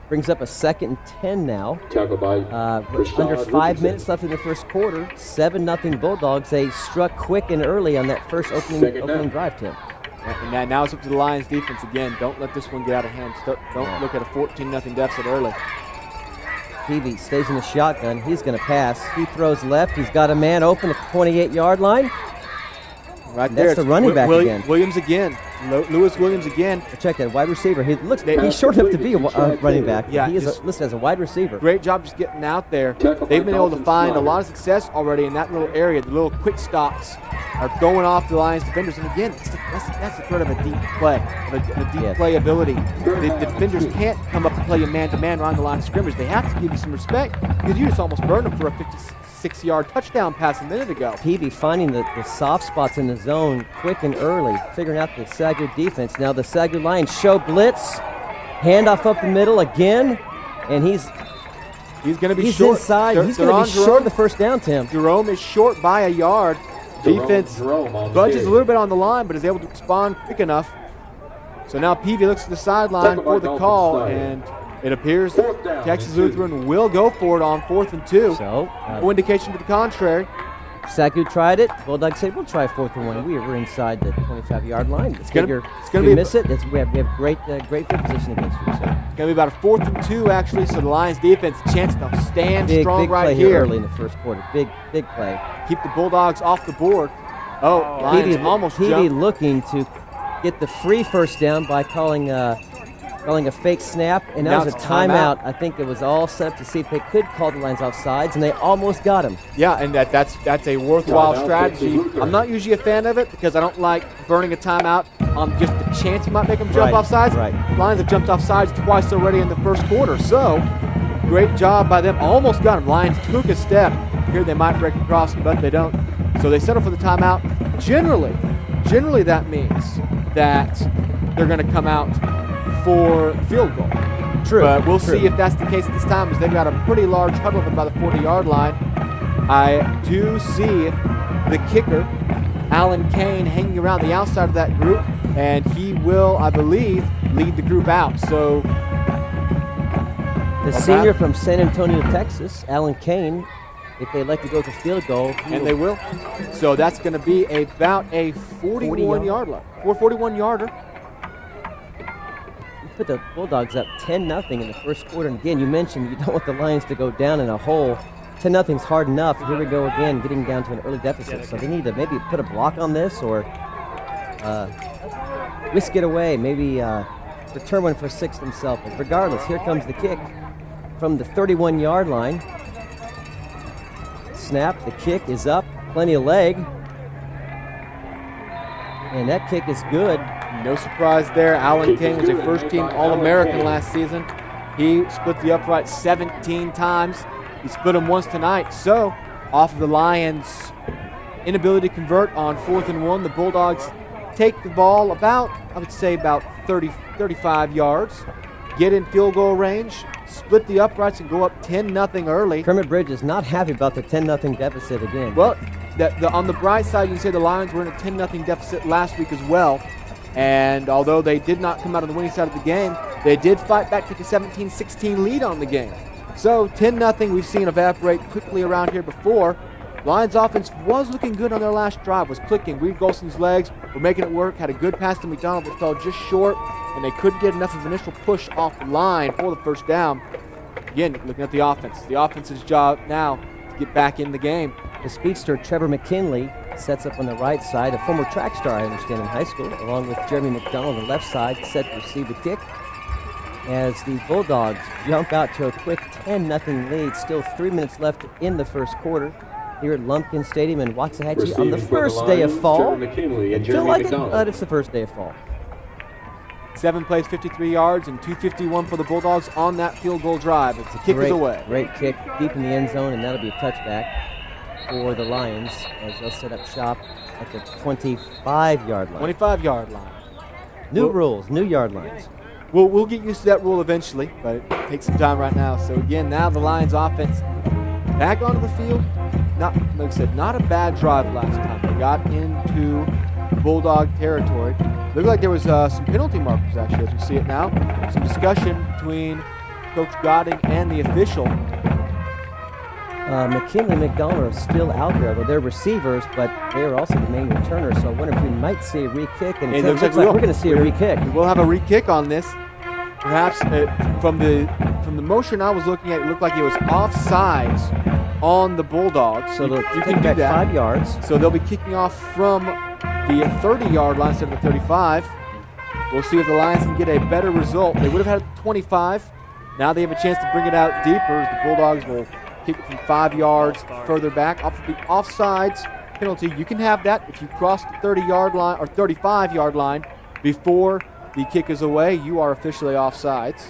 Brings up a 2nd and 10 now. Tackled by Under 5 minutes left in the first quarter. 7-0 Bulldogs. They struck quick and early on that first opening drive, Tim. And now it's up to the Lions defense again. Don't let this one get out of hand. Don't look at a 14-0 deficit early. Peavy stays in the shotgun. He's going to pass. He throws left. He's got a man open at the 28-yard line. Right there. That's the running back again. Williams again. Lewis Williams again. Check that wide receiver. He's short enough to be a running back. Yeah, he is listed as a wide receiver. Great job just getting out there. They've been able to find a lot of success already in that little area. The little quick stops are going off the Lions defenders. And again, that's the threat of a deep play, of a deep play ability. The defenders can't come up and play you man-to-man around the line of scrimmage. They have to give you some respect because you just almost burned them for a 56-yard touchdown pass a minute ago. Peavy finding the soft spots in the zone quick and early, figuring out the SAGU defense. Now the SAGU Lions show blitz, handoff up the middle again, and he's going to be short. Inside. He's going to be short of the first down, Tim. Jerome is short by a yard. Defense budges a little bit on the line, but is able to respond quick enough. So now Peavy looks to the sideline for the call, and it appears Texas Lutheran will go for it on 4th and 2. So, no indication to the contrary. SAGU tried it. Bulldogs said, we'll try 4th and 1. We're inside the 25-yard line. It's going to be miss it. We have great field position against you. So. It's going to be about a 4th and 2, actually, so the Lions defense chance to stand strong big right play here. Early in the first quarter. Big play. Keep the Bulldogs off the board. Lions almost Peavy looking to get the free first down by calling a fake snap, and that was a timeout. I think it was all set up to see if they could call the Lions offsides, and they almost got him. Yeah, and that's a worthwhile strategy. I'm not usually a fan of it because I don't like burning a timeout on just the chance you might make them jump offsides. Right. Lions have jumped offsides twice already in the first quarter, so great job by them. Almost got him. Lions took a step. Here they might break across, but they don't. So they settle for the timeout. Generally that means that they're going to come out for field goal. True. But we'll see if that's the case at this time, as they've got a pretty large huddle by the 40-yard line. I do see the kicker, Alan Kane, hanging around the outside of that group, and he will, I believe, lead the group out. So the senior from San Antonio, Texas, Alan Kane, if they like to go to field goal. And they will. So that's going to be about a 41-yarder. 41-yarder. Put the Bulldogs up 10-0 in the first quarter. And again, you mentioned you don't want the Lions to go down in a hole. 10-0's hard enough. Here we go again, getting down to an early deficit. So they need to maybe put a block on this or whisk it away. Maybe return one for 6 themselves. But regardless, here comes the kick from the 31-yard line. Snap, the kick is up, plenty of leg. And that kick is good. No surprise there. Alan Kane was a first-team All-American last season. He split the upright 17 times. He split them once tonight. So, off of the Lions' inability to convert on 4th and 1, the Bulldogs take the ball about 35 yards, get in field goal range, split the uprights, and go up 10-0 early. Kermit Bridge is not happy about the 10-0 deficit again. Well, on the bright side, you can say the Lions were in a 10-0 deficit last week as well. And although they did not come out on the winning side of the game, they did fight back to take a 17-16 lead on the game. So 10-0 we've seen evaporate quickly around here before. Lions offense was looking good on their last drive, was clicking. Reed Golson's legs were making it work, had a good pass to McDonald, but fell just short, and they couldn't get enough of an initial push off the line for the first down. Again, looking at the offense. The offense's job now to get back in the game. The speedster Trevor McKinley sets up on the right side. A former track star, I understand, in high school, along with Jeremy McDonald on the left side, set to receive the kick. As the Bulldogs jump out to a quick 10-0 lead. Still 3 minutes left in the first quarter here at Lumpkin Stadium in Waxahachie on the first day of fall. Feel like it, but it's the first day of fall. 7 plays, 53 yards, and 251 for the Bulldogs on that field goal drive. It's the kick is away. Great kick deep in the end zone, and that'll be a touchback for the Lions as they'll set up shop at the 25-yard line. 25-yard line. New rules, new yard lines. We'll get used to that rule eventually, but it takes some time right now. So again, now the Lions offense back onto the field. Not, like I said, not a bad drive last time. They got into Bulldog territory. Looked like there was some penalty markers, actually, as we see it now. Some discussion between Coach Godding and the official. McKinley and McDonald are still out there, though they're receivers, but they are also the main returner. So I wonder if we might see a re-kick. And it looks like we're going to see a re-kick. We'll have a re-kick on this. Perhaps from the motion I was looking at, it looked like it was offsides on the Bulldogs. So you can do that. 5 yards. So they'll be kicking off from the 30-yard line instead of the 35. We'll see if the Lions can get a better result. They would have had 25. Now they have a chance to bring it out deeper as the Bulldogs will kick it from 5 yards further back off of the offsides penalty. You can have that if you cross the 30-yard line or 35-yard line before the kick is away. You are officially offsides.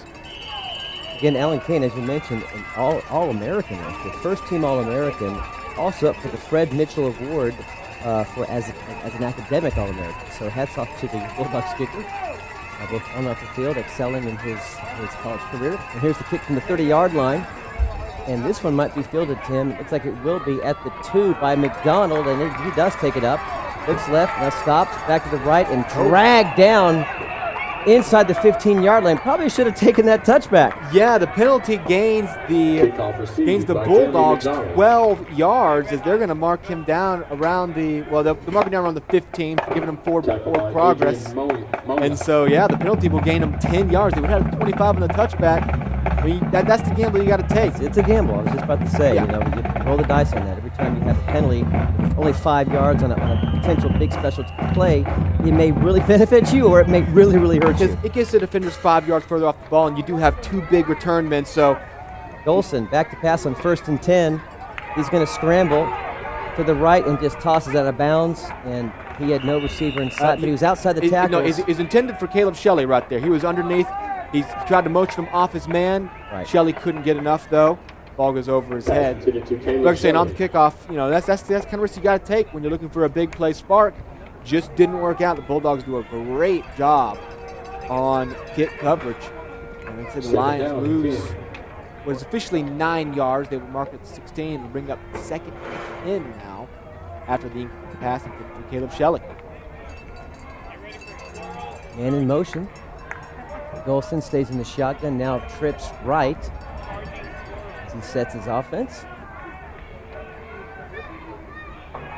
Again, Alan Kane, as you mentioned, an All-American, the first-team All-American, also up for the Fred Mitchell Award as an academic All-American. So hats off to the Bulldogs kicker, both on and off the field, excelling in his college career. And here's the kick from the 30-yard line. And this one might be fielded, Tim. It looks like it will be at the 2 by McDonald, and he does take it up. Looks left, now stops, back to the right, and dragged down inside the 15-yard line. Probably should have taken that touchback. Yeah, the penalty gains the Bulldogs 12 yards as they're going to mark him down around the, well, they're marking down around the 15, giving him forward progress. And so, yeah, the penalty will gain them 10 yards. They would have 25 on the touchback. I mean, that's the gamble you got to take. It's a gamble. I was just about to say, yeah. You know, you roll the dice on that. Every time you have a penalty, only 5 yards on a potential big special play, it may really benefit you or it may really, really hurt you. It gets the defenders 5 yards further off the ball, and you do have 2 big return men. So Golson back to pass on 1st and 10. He's going to scramble to the right and just tosses out of bounds, and he had no receiver in sight, but he was outside the tackle. No, it's intended for Caleb Shelley right there. He was underneath. He tried to motion him off his man. Right. Shelley couldn't get enough, though. Ball goes over his head. Like I'm saying, on the kickoff, you know, that's the kind of risk you got to take when you're looking for a big play spark. Just didn't work out. The Bulldogs do a great job on kick coverage. And like I said, the Lions lose what is officially 9 yards. They will mark it 16 and bring up 2nd and 10 now after the pass for Caleb Shelley. Man in motion. Golson stays in the shotgun, now trips right as he sets his offense.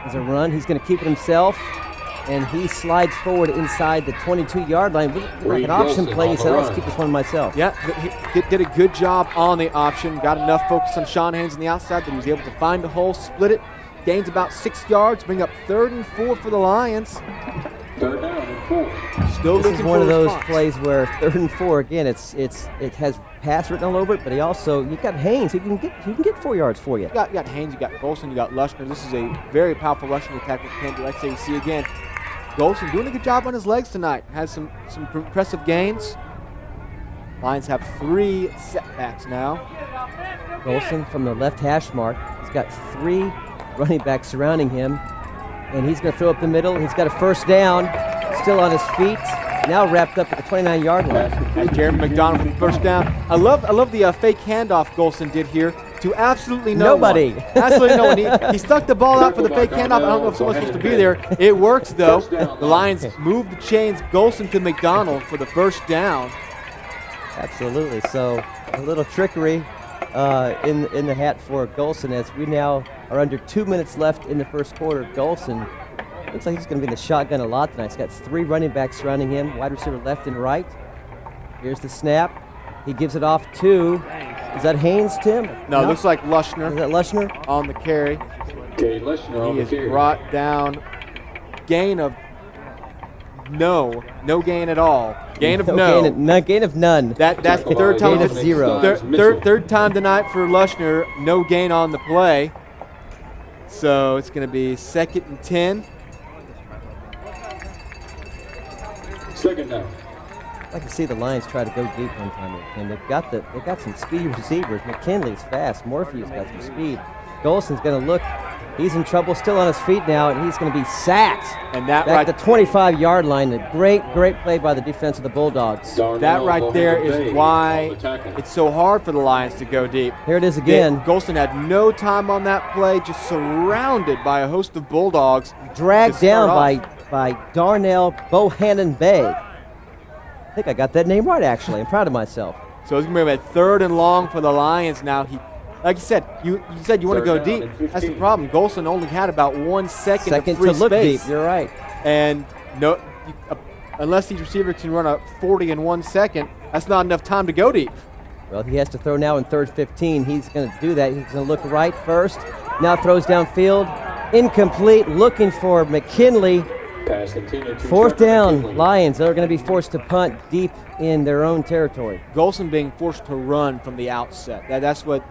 There's a run. He's going to keep it himself, and he slides forward inside the 22-yard line. Like an option play, he said, let's keep this one myself. Yeah, he did a good job on the option. Got enough focus on Sean Haynes on the outside that he was able to find a hole, split it, gains about 6 yards, bring up 3rd and 4 for the Lions. 3rd down and 4. Still this is one of those plays where 3rd and 4, again, it has pass written all over it, but you've got Haynes. He can get 4 yards for you. You got Haynes, you got Golson, you got Lushner. This is a very powerful rushing attack with Candy. Let's say you see again. Golson doing a good job on his legs tonight. Has some impressive gains. Lions have 3 setbacks now. Golson from the left hash mark. He's got 3 running backs surrounding him, and he's going to throw up the middle. He's got a 1st down, still on his feet, now wrapped up at the 29-yard line. And Jeremy McDonald for the 1st down. I love the fake handoff Golson did here to absolutely nobody. Absolutely no one. He stuck the ball out for the fake handoff. I don't know if someone's supposed to be there. It works, though. The Lions move the chains. Golson to McDonald for the 1st down. Absolutely. So a little trickery in the hat for Golson as we now are under 2 minutes left in the first quarter. Golson looks like he's going to be in the shotgun a lot tonight. He's got 3 running backs surrounding him, wide receiver left and right. Here's the snap. He gives it off to, is that Haynes, Tim? No, it looks like Lushner. Is that Lushner? On the carry. Okay, Leshner on He the carry. is brought down. Gain of no gain at all. Gain of no. Gain of none. That's the third time. Gain of 0. Third time tonight for Lushner. No gain on the play. So it's going to be 2nd and 10. Second down. I'd like to see the Lions try to go deep one time, and they've got some speedy receivers. McKinley's fast. Morpheus got some speed. Golson's going to look. He's in trouble, still on his feet now, and he's going to be sacked. And that back at the 25-yard line. A great play by the defense of the Bulldogs. That right there is why it's so hard for the Lions to go deep. Here it is again. Golson had no time on that play, just surrounded by a host of Bulldogs. Dragged down by Darnell Bohannon Bay. I think I got that name right, actually. I'm proud of myself. So it's going to be a 3rd and long for the Lions now. Like you said, you said you want to go deep. That's the problem. Golson only had about 1 second of free to look space. Deep. You're right. And unless these receivers can run a 40 in 1 second, that's not enough time to go deep. Well, he has to throw now in 3rd 15. He's going to do that. He's going to look right first. Now throws downfield. Incomplete. Looking for McKinley. 4th down. Lions are going to be forced to punt deep in their own territory. Golson being forced to run from the outset. That's what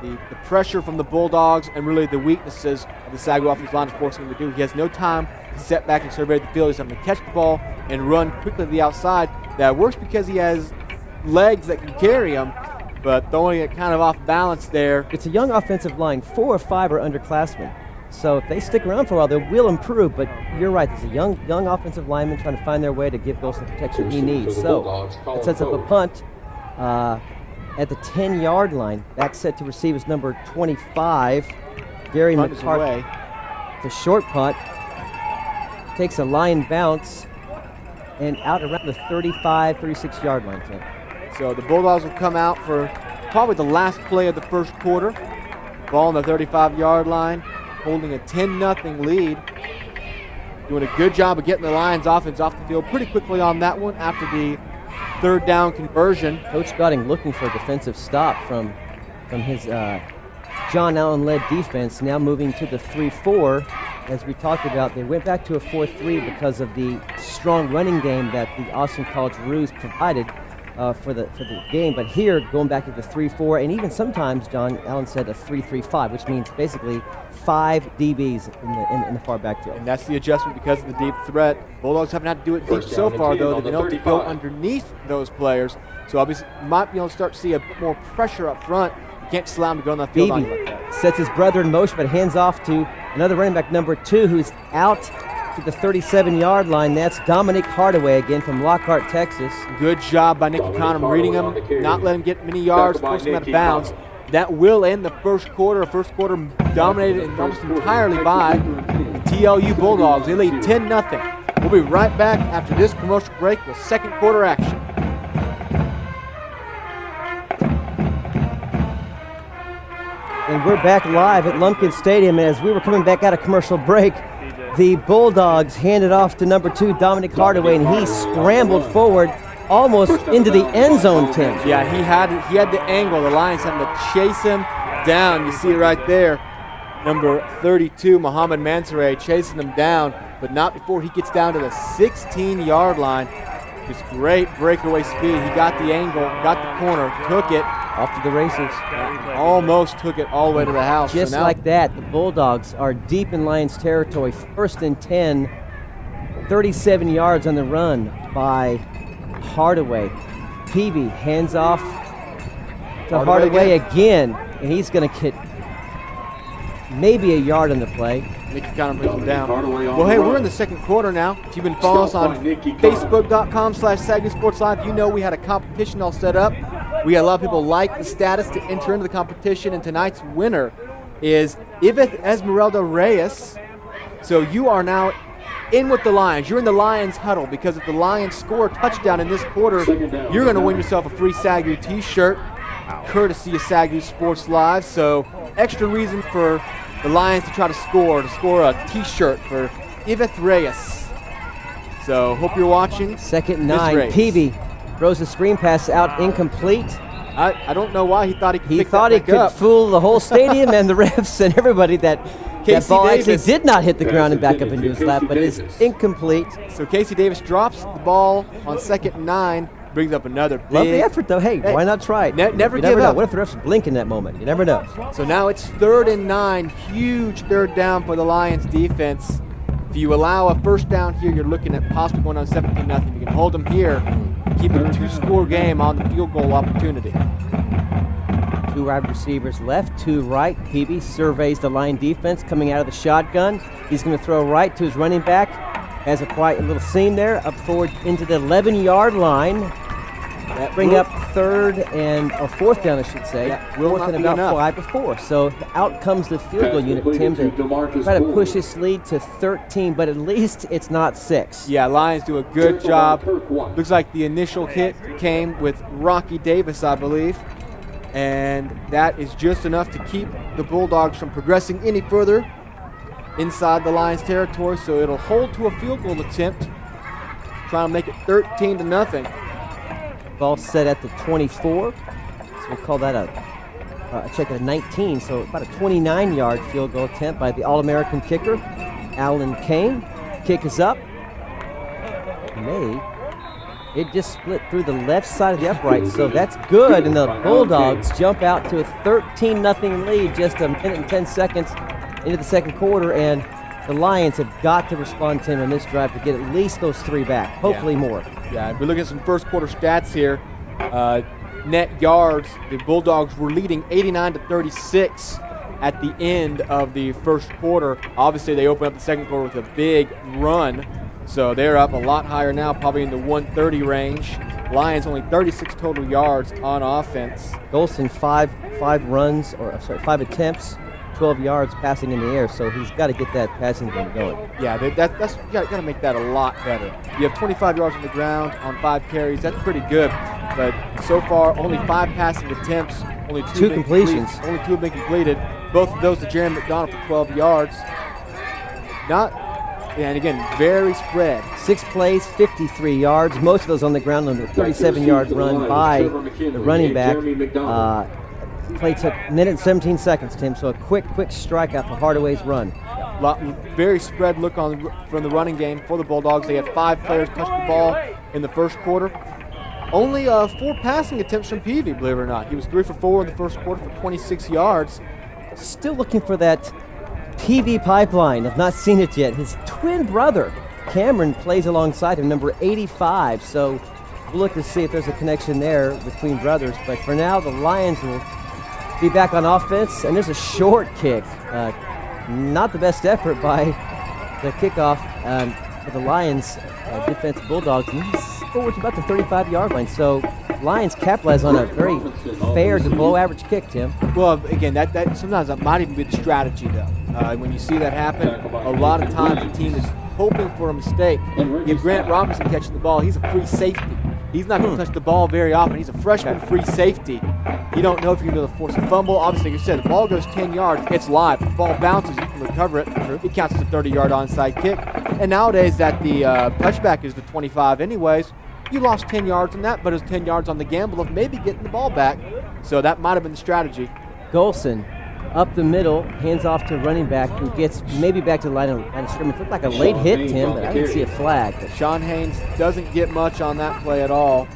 the pressure from the Bulldogs and really the weaknesses of the SAGU offensive line is forcing him to do. He has no time to step back and survey the field. He's having to catch the ball and run quickly to the outside. That works because he has legs that can carry him, but throwing it kind of off balance there. It's a young offensive line. 4 or 5 are underclassmen. So if they stick around for a while, they will improve. But you're right. There's a young offensive lineman trying to find their way to give Golson the protection he needs. So it sets up a punt at the 10-yard line. Back set to receivers number 25, Gary McCarthy. The short punt takes a line bounce and out around the 35, 36-yard line. So the Bulldogs will come out for probably the last play of the first quarter. Ball on the 35-yard line, holding a 10-0 lead. Doing a good job of getting the Lions offense off the field pretty quickly on that one after the 3rd down conversion. Coach Gotting looking for a defensive stop from his John Allen-led defense, now moving to the 3-4. As we talked about, they went back to a 4-3 because of the strong running game that the Austin College Roos provided for the game. But here, going back to the 3-4, and even sometimes, John Allen said a 3-3-5, which means basically 5 DBs in the far backfield. And that's the adjustment because of the deep threat. Bulldogs haven't had to do it deep so far, though. They've been able to go underneath those players. So obviously, might be able to start to see a bit more pressure up front. You can't just allow him to go on the field on you like that. Sets his brother in motion, but hands off to another running back, number 2, who's out to the 37-yard line. That's Dominic Hardaway again from Lockhart, Texas. Good job by Nicky Conham reading him, not letting him get many yards, forcing him out of bounds. That will end the first quarter. First quarter dominated almost entirely by the TLU Bulldogs. They lead 10-0. We'll be right back after this commercial break with second quarter action. And we're back live at Lumpkin Stadium. As we were coming back out of commercial break, the Bulldogs handed off to number 2, Dominic Hardaway, and he scrambled forward almost into the end zone, Tim. Yeah, he had the angle. The Lions had to chase him down. You see it right there. Number 32, Muhammad Mansoure, chasing him down, but not before he gets down to the 16-yard line. Just great breakaway speed. He got the angle, got the corner, took it. Off to the races. Almost took it all the way to the house. Just so now, like that, the Bulldogs are deep in Lions territory. 1st and 10, 37 yards on the run by Hardaway. Peavy hands off to Hardaway again, and he's going to get maybe a yard on the play. Nicky kind of brings him down. Well, hey, we're in the second quarter now. If you've been following us on Facebook.com/SAGU Sports Live, you know we had a competition all set up. We had a lot of people like the status to enter into the competition, and tonight's winner is Iveth Esmeralda Reyes. So you are now in with the Lions. You're in the Lions huddle because if the Lions score a touchdown in this quarter, you're going to win yourself a free SAGU t-shirt, courtesy of SAGU Sports Live. So extra reason for the Lions to try to score a t-shirt for Iveth Reyes. So hope you're watching. 2nd and 9. Peavy throws the screen pass out incomplete. I don't know why he thought he could pick He thought he could fool the whole stadium and the refs and everybody that That ball actually did not hit the ground and back up into his lap, but it's incomplete. So Casey Davis drops the ball on 2nd and 9, brings up another big. Love the effort, though. Hey, why not try it? Never you give never know. up. What if the refs blink in that moment? You never know. So now it's 3rd and 9, huge 3rd down for the Lions defense. If you allow a first down here, you're looking at possibly going on 17-0. You can hold them here, keep it a 2-score game on the field goal opportunity. 2 wide receivers left, 2 right. Peavy surveys the Lion defense coming out of the shotgun. He's going to throw right to his running back. Has a quiet little seam there, up forward into the 11-yard line. That bring up 4th down, I should say. Yeah, 4th and about 5 before. So out comes the field goal unit, Tim, to try to push this lead to 13, but at least it's not 6. Yeah, Lions do a good job. Looks like the initial hit came with Rocky Davis, I believe. And that is just enough to keep the Bulldogs from progressing any further inside the Lions territory, so it'll hold to a field goal attempt, trying to make it 13-0. Ball set at the 24, so we'll call that a 19, so about a 29-yard field goal attempt by the All-American kicker, Alan Kane. Kick is up. It just split through the left side of the upright, so that's good, and the Bulldogs jump out to a 13-0 lead just a minute and 10 seconds into the second quarter, and the Lions have got to respond to him on this drive to get at least those 3 back, hopefully more. Yeah, we're looking at some first quarter stats here. Net yards, the Bulldogs were leading 89-36 at the end of the first quarter. Obviously, they opened up the second quarter with a big run. So they're up a lot higher now, probably in the 130 range. Lions only 36 total yards on offense. Golson, 5 attempts, 12 yards passing in the air, so he's got to get that passing game going. Yeah, that's you got to make that a lot better. You have 25 yards on the ground on 5 carries. That's pretty good. But so far, only 5 passing attempts, only 2 completions. Only 2 have been completed. Both of those to Jeremy McDonald for 12 yards. And again, very spread. 6 plays, 53 yards. Most of those on the ground on the 37-yard run by the running back. Play took a minute and 17 seconds, Tim, so a quick strikeout for Hardaway's run. Very spread look from the running game for the Bulldogs. They had 5 players touch the ball in the first quarter. Only 4 passing attempts from Peavy, believe it or not. He was 3 for 4 in the first quarter for 26 yards. Still looking for that PV pipeline. I've not seen it yet. His twin brother, Cameron, plays alongside him, number 85. So we'll look to see if there's a connection there between brothers. But for now, the Lions will be back on offense. And there's a short kick. Not the best effort by the kickoff for the Lions defense Bulldogs. And he's forward to about the 35-yard line. So Lions capitalize on a very fair to below average kick, Tim. Well, again, that sometimes that might even be the strategy, though. When you see that happen, a lot of times the team is hoping for a mistake. You have Grant Robinson catching the ball. He's a free safety. He's not going to touch the ball very often. He's a freshman free safety. You don't know if you're going to force a fumble. Obviously, like you said, the ball goes 10 yards. It's live. The ball bounces. You can recover it. It counts as a 30-yard onside kick. And nowadays that the touchback is the 25 anyways, you lost 10 yards on that, but it was 10 yards on the gamble of maybe getting the ball back. So that might have been the strategy. Golson up the middle, hands off to running back, who gets maybe back to the line of scrimmage. Looked like a late hit, Tim, but I didn't see a flag. Sean Haynes doesn't get much on that play at all.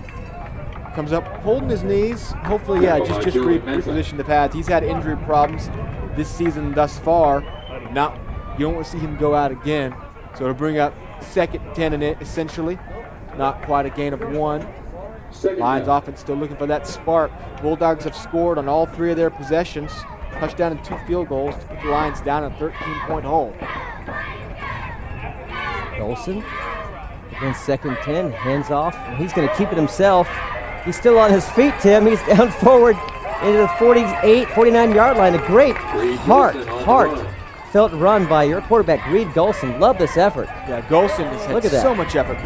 Comes up holding his knees. Hopefully, yeah, just reposition the pads. He's had injury problems this season thus far. You don't want to see him go out again. So it'll bring up 2nd and 10 in it, essentially. Not quite a gain of 1. Lions offense still looking for that spark. Bulldogs have scored on all 3 of their possessions. Touchdown and 2 field goals to put the Lions down a 13-point hole. Golson, again, 2nd 10, hands off. He's going to keep it himself. He's still on his feet, Tim. He's down forward into the 48, 49-yard line. A great heartfelt run by your quarterback, Reed Golson. Love this effort. Yeah, Golson has had so much effort.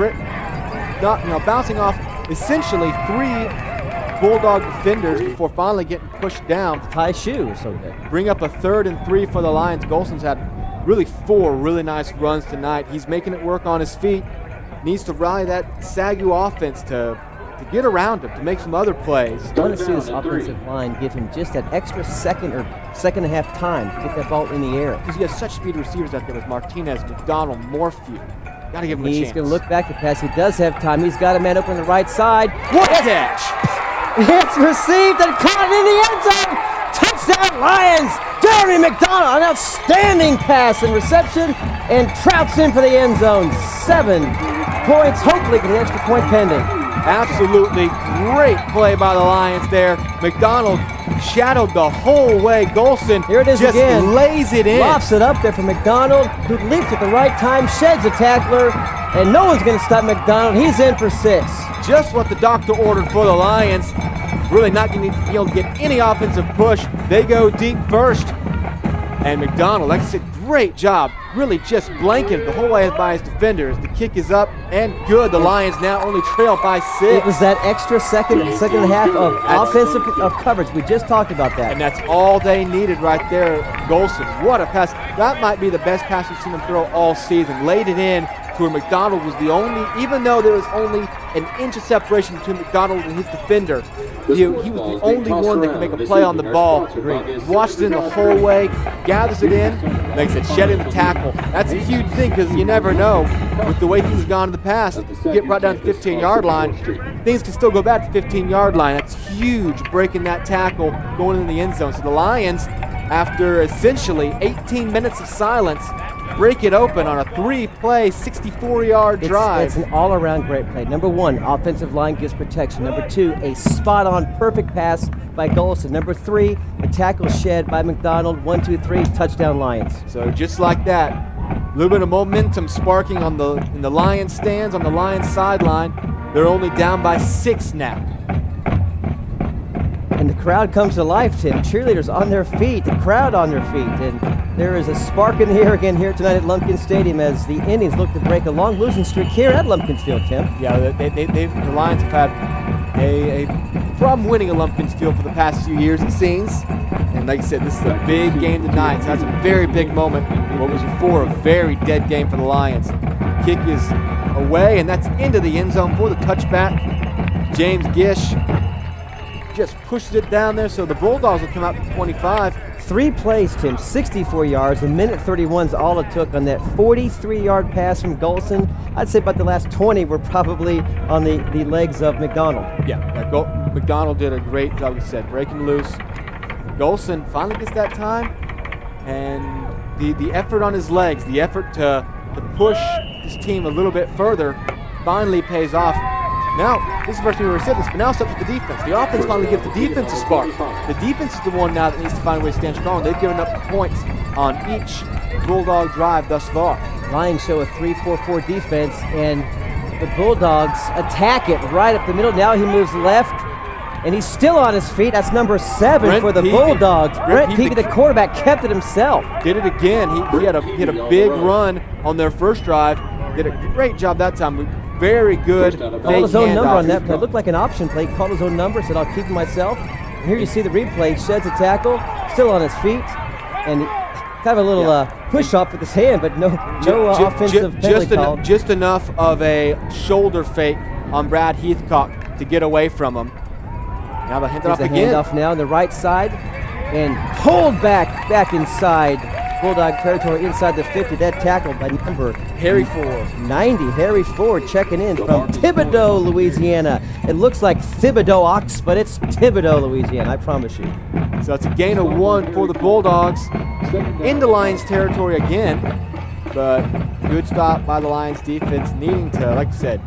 Bouncing off essentially 3 Bulldog defenders before finally getting pushed down. Tie shoe, so good. Bring up a 3rd and 3 for the Lions. Golson's had really 4 really nice runs tonight. He's making it work on his feet. Needs to rally that SAGU offense to to get around him, to make some other plays. I want to see this offensive line give him just that extra second or second and a half time to get that ball in the air. Because he has such speedy receivers out there with Martinez, McDonald, Morphew. Got to give him a chance. He's going to look back to pass. He does have time. He's got a man open on the right side. What a catch! It's received and caught in the end zone. Touchdown Lions! Jeremy McDonald, an outstanding pass and reception, and trouts in for the end zone. 7 points, hopefully get an extra point pending. Absolutely great play by the Lions there. McDonald shadowed the whole way. Golson here it is just again. Lays it in. Lofts it up there for McDonald, who leaps at the right time, sheds a tackler, and no one's going to stop McDonald. He's in for 6. Just what the doctor ordered for the Lions. Really not going to be able to get any offensive push. They go deep first. And McDonald, like I said, great job. Really just blanketed the whole way by his defenders. The kick is up and good. The Lions now only trail by 6. It was that extra second and a half of offensive coverage. We just talked about that. And that's all they needed right there, Golson. What a pass. That might be the best pass we've seen him throw all season. Laid it in to where McDonald was the only, even though there was only an inch of separation between McDonald and his defender, he was the only one that could make a play on the ball. Watched it in the whole way, gathers it in, makes it shedding the tackle. That's a huge thing because you never know with the way things have gone in the past. You get right down to the 15-yard line, things can still go back to the 15-yard line. That's huge, breaking that tackle, going in the end zone. So the Lions, after essentially 18 minutes of silence, break it open on a 3-play, 64-yard drive. It's an all-around great play. Number 1, offensive line gives protection. Number 2, a spot-on perfect pass by Golson. Number 3, a tackle shed by McDonald. 1, 2, 3, touchdown Lions. So just like that, a little bit of momentum sparking in the Lions stands, on the Lions sideline. They're only down by 6 now. And the crowd comes to life, Tim. Cheerleaders on their feet, the crowd on their feet. And there is a spark in the air again here tonight at Lumpkin Stadium as the Indians look to break a long losing streak here at Lumpkins Field, Tim. Yeah, the Lions have had a problem winning at Lumpkins Field for the past few years, it seems. And like I said, this is a big game tonight, so that's a very big moment. What was before a very dead game for the Lions. Kick is away, and that's into the end zone for the touchback. James Gish just pushes it down there, so the Bulldogs will come out to 25. 3 plays, Tim, 64 yards. A minute 31 is all it took on that 43-yard pass from Golson. I'd say about the last 20 were probably on the legs of McDonald. Yeah, McDonald did a great job, like you said, breaking loose. Golson finally gets that time, and the effort on his legs, the effort to push his team a little bit further finally pays off. Now, this is the first time we ever said this, but now it's up to the defense. The offense finally gives the defense a spark. The defense is the one now that needs to find a way to stand strong. They've given up points on each Bulldog drive thus far. Lions show a 3-4-4 defense, and the Bulldogs attack it right up the middle. Now he moves left, and he's still on his feet. That's number 7 for the Bulldogs. Brent Peavy, the quarterback, kept it himself. Did it again. He had a big run on their first drive. Did a great job that time. Very good. Called his own number on that play. It looked like an option play. Called his own number, said, I'll keep it myself. And here you see the replay. Sheds a tackle, still on his feet, and kind of a little push-off with his hand, but no offensive penalty called. Just enough of a shoulder fake on Brad Heathcock to get away from him. Now they'll hand it off again. Handoff now on the right side, and pulled back inside Bulldog territory inside the 50. That tackle by number Harry Ford. 90, Harry Ford checking in from Thibodaux, Louisiana. It looks like Thibodaux Ox, but it's Thibodaux, Louisiana, I promise you. So it's a gain of 1 for the Bulldogs into Lions territory again, but good stop by the Lions defense, needing to, like I said,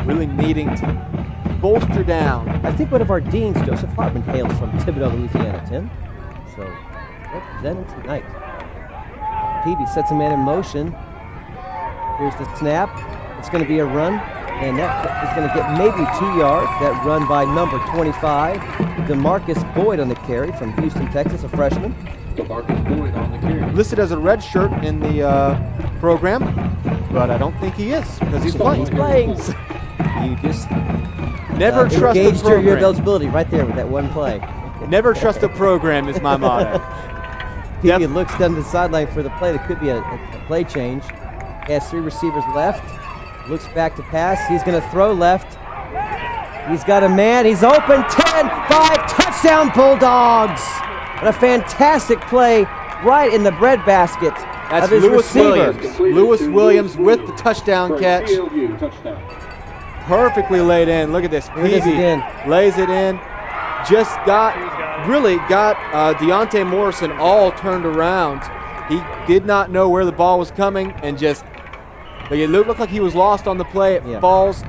really needing to bolster down. I think one of our deans, Joseph Hartman, hails from Thibodaux, Louisiana, Tim. So representing tonight. Peavy sets a man in motion. Here's the snap. It's going to be a run, and that is going to get maybe 2 yards. That run by number 25, DeMarcus Boyd on the carry from Houston, Texas, a freshman. DeMarcus Boyd on the carry. Listed as a red shirt in the program, but I don't think he is because he's playing. He's playing. You just never trust a program. your eligibility right there with that one play. Never trust a program is my motto. Peavy looks down the sideline for the play. There could be a play change. He has 3 receivers left. Looks back to pass. He's going to throw left. He's got a man. He's open. 10-5. Touchdown, Bulldogs. What a fantastic play right in the breadbasket of his receiver. Lewis Williams with the touchdown catch. Perfectly laid in. Look at this. Peavy lays it in. Just got Deontay Morrison all turned around. He did not know where the ball was coming and just, it looked like he was lost on the play. It falls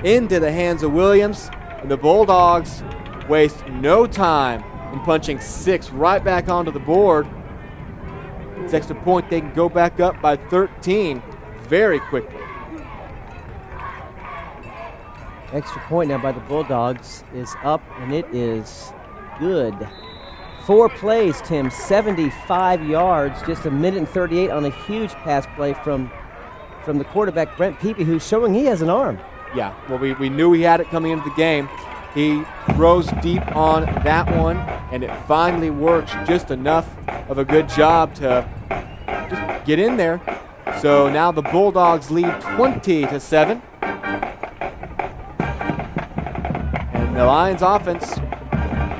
into the hands of Williams, and the Bulldogs waste no time in punching 6 right back onto the board. It's extra point. They can go back up by 13 very quickly. Extra point now by the Bulldogs is up, and it is good. 4 plays, Tim, 75 yards, just 1:38 on a huge pass play from the quarterback, Brent Peavy, who's showing he has an arm. Yeah, well, we knew he had it coming into the game. He throws deep on that one, and it finally works just enough of a good job to just get in there. So now the Bulldogs lead 20-7. And the Lions offense,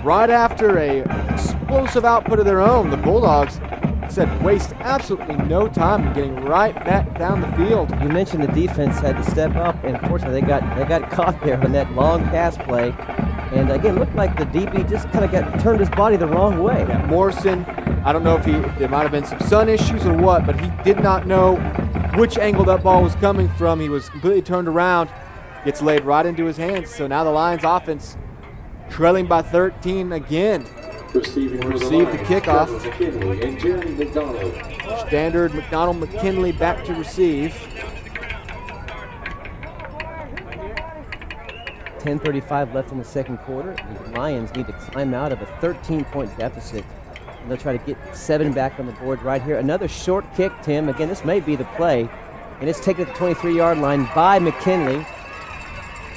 right after a explosive output of their own, the Bulldogs said waste absolutely no time in getting right back down the field. You mentioned the defense had to step up, and unfortunately they got caught there on that long pass play. And again, looked like the DB just kind of turned his body the wrong way. Yeah, Morrison, I don't know if there might have been some sun issues or what, but he did not know which angle that ball was coming from. He was completely turned around, gets laid right into his hands. So now the Lions offense trailing by 13 again. Receive the kickoff. Standard McDonald-McKinley back to receive. 10:35 left in the second quarter. The Lions need to climb out of a 13-point deficit. And they'll try to get 7 back on the board right here. Another short kick, Tim. Again, this may be the play. And it's taken at the 23-yard line by McKinley,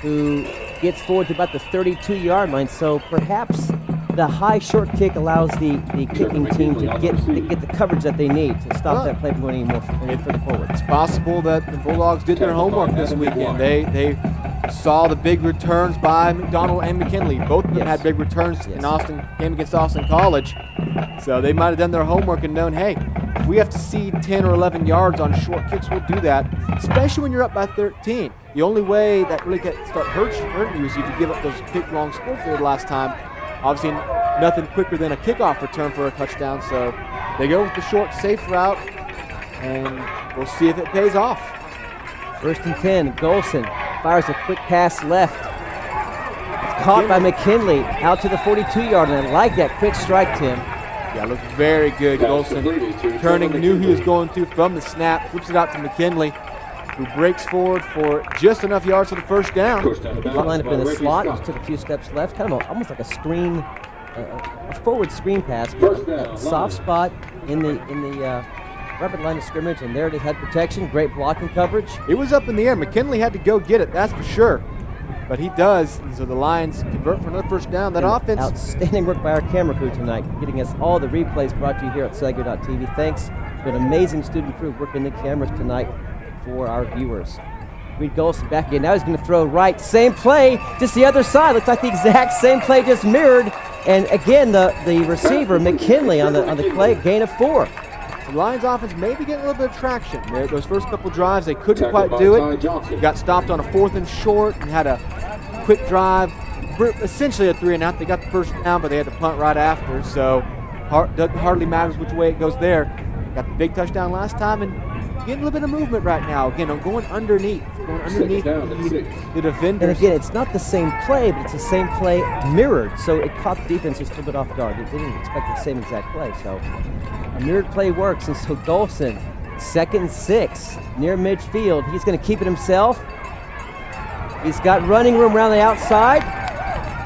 who gets forward to about the 32-yard line. So perhaps the high short kick allows the kicking team to get the coverage that they need to stop that play from going any more further forward. It's possible that the Bulldogs did their homework this weekend. They saw the big returns by McDonald and McKinley. Both of them had big returns in Austin, game against Austin College. So they might have done their homework and known, hey, if we have to cede 10 or 11 yards on short kicks, we'll do that, especially when you're up by 13. The only way that really can start hurting you is if you give up those big long scores for the last time. Obviously, nothing quicker than a kickoff return for a touchdown, so they go with the short, safe route, and we'll see if it pays off. 1st and 10, Golson fires a quick pass left. It's caught by McKinley out to the 42-yard line. I like that quick strike, Tim. Yeah, looks very good. Golson turning, knew he was going to from the snap, flips it out to McKinley, who breaks forward for just enough yards for the first down. He lined up in the slot, just took a few steps left, kind of almost like a screen, a forward screen pass, a soft spot in the rapid line of scrimmage, and there it is, had protection, great blocking coverage. It was up in the air. McKinley had to go get it, that's for sure. But he does, and so the Lions convert for another first down. That offense. Outstanding work by our camera crew tonight, getting us all the replays brought to you here at SAGU.TV. Thanks to an amazing student crew working the cameras tonight for our viewers. Reed Golson back again. Now he's going to throw right. Same play, just the other side. Looks like the exact same play, just mirrored. And again, the receiver, McKinley, on the play, gain of 4. The Lions offense maybe getting a little bit of traction. Those first couple drives, they couldn't quite do it. Got stopped on a 4th and short and had a quick drive, essentially a 3-and-out. They got the first down, but they had to punt right after. So hardly matters which way it goes there. Got the big touchdown last time and getting a little bit of movement right now. Again, I'm going underneath the defender. And again, it's not the same play, but it's the same play mirrored. So it caught the defense just a little bit off guard. They didn't expect the same exact play. So a mirrored play works. And so Golson, 2nd and 6, near midfield. He's going to keep it himself. He's got running room around the outside.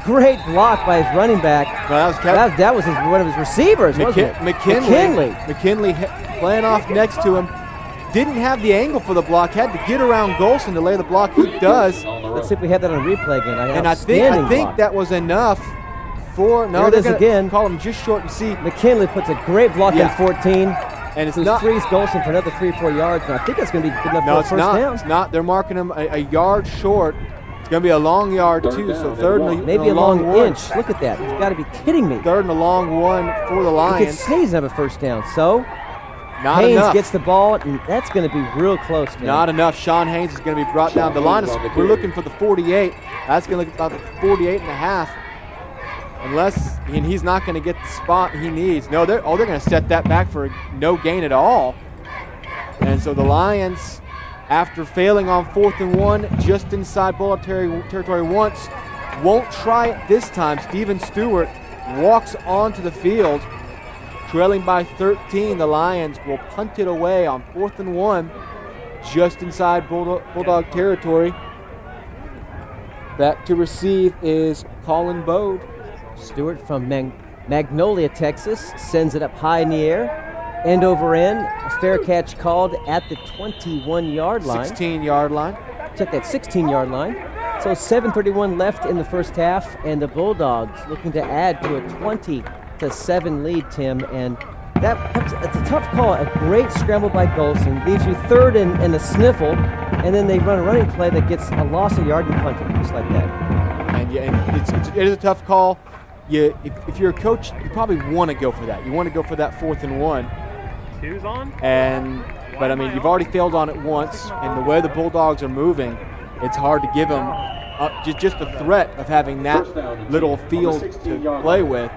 Great block by his running back. Well, that was one of his receivers, wasn't it? McKinley playing off next to him. Didn't have the angle for the block. Had to get around Golson to lay the block. He does. Let's see if we have that on replay again. And I think that was enough for. No, they're going to call him just short and see. McKinley puts a great block in 14. And it's not frees Golson for another 3 or 4 yards. And I think it's going to be good enough for a first down. It's not. They're marking him a yard short. going to be a long yard, too, so third and maybe a long one. inch. Look at that. You've got to be kidding me. Third and a long one for the Lions. He could sneeze and have a first down. So not Haynes enough. gets the ball, and that's going to be real close. Tim. Not enough. Sean Haynes is going to be brought down. The line is, we're looking for the 48. That's going to look about the 48 and a half. Unless, and he's not going to get the spot he needs. No, they're going to set that back for no gain at all. And so the Lions, after failing on 4th and 1, just inside Bulldog territory once, won't try it this time. Steven Stewart walks onto the field, trailing by 13. The Lions will punt it away on 4th and 1, just inside Bulldog territory. Back to receive is Colin Bode. Stewart from Magnolia, Texas, sends it up high in the air, end over end. A fair catch called at the 21-yard line. 16-yard line. Took that 16-yard line. So 7:31 left in the first half, and the Bulldogs looking to add to a 20-7 lead, Tim. And it's a tough call. A great scramble by Golson leaves you third and a sniffle, and then they run a running play that gets a loss of yard and punting, just like that. And it is a tough call. If you're a coach, you probably want to go for that. You want to go for that 4th and 1. Who's on? But I mean, you've already failed on it once, and the way the Bulldogs are moving, it's hard to give them just the threat of having that little field to play with.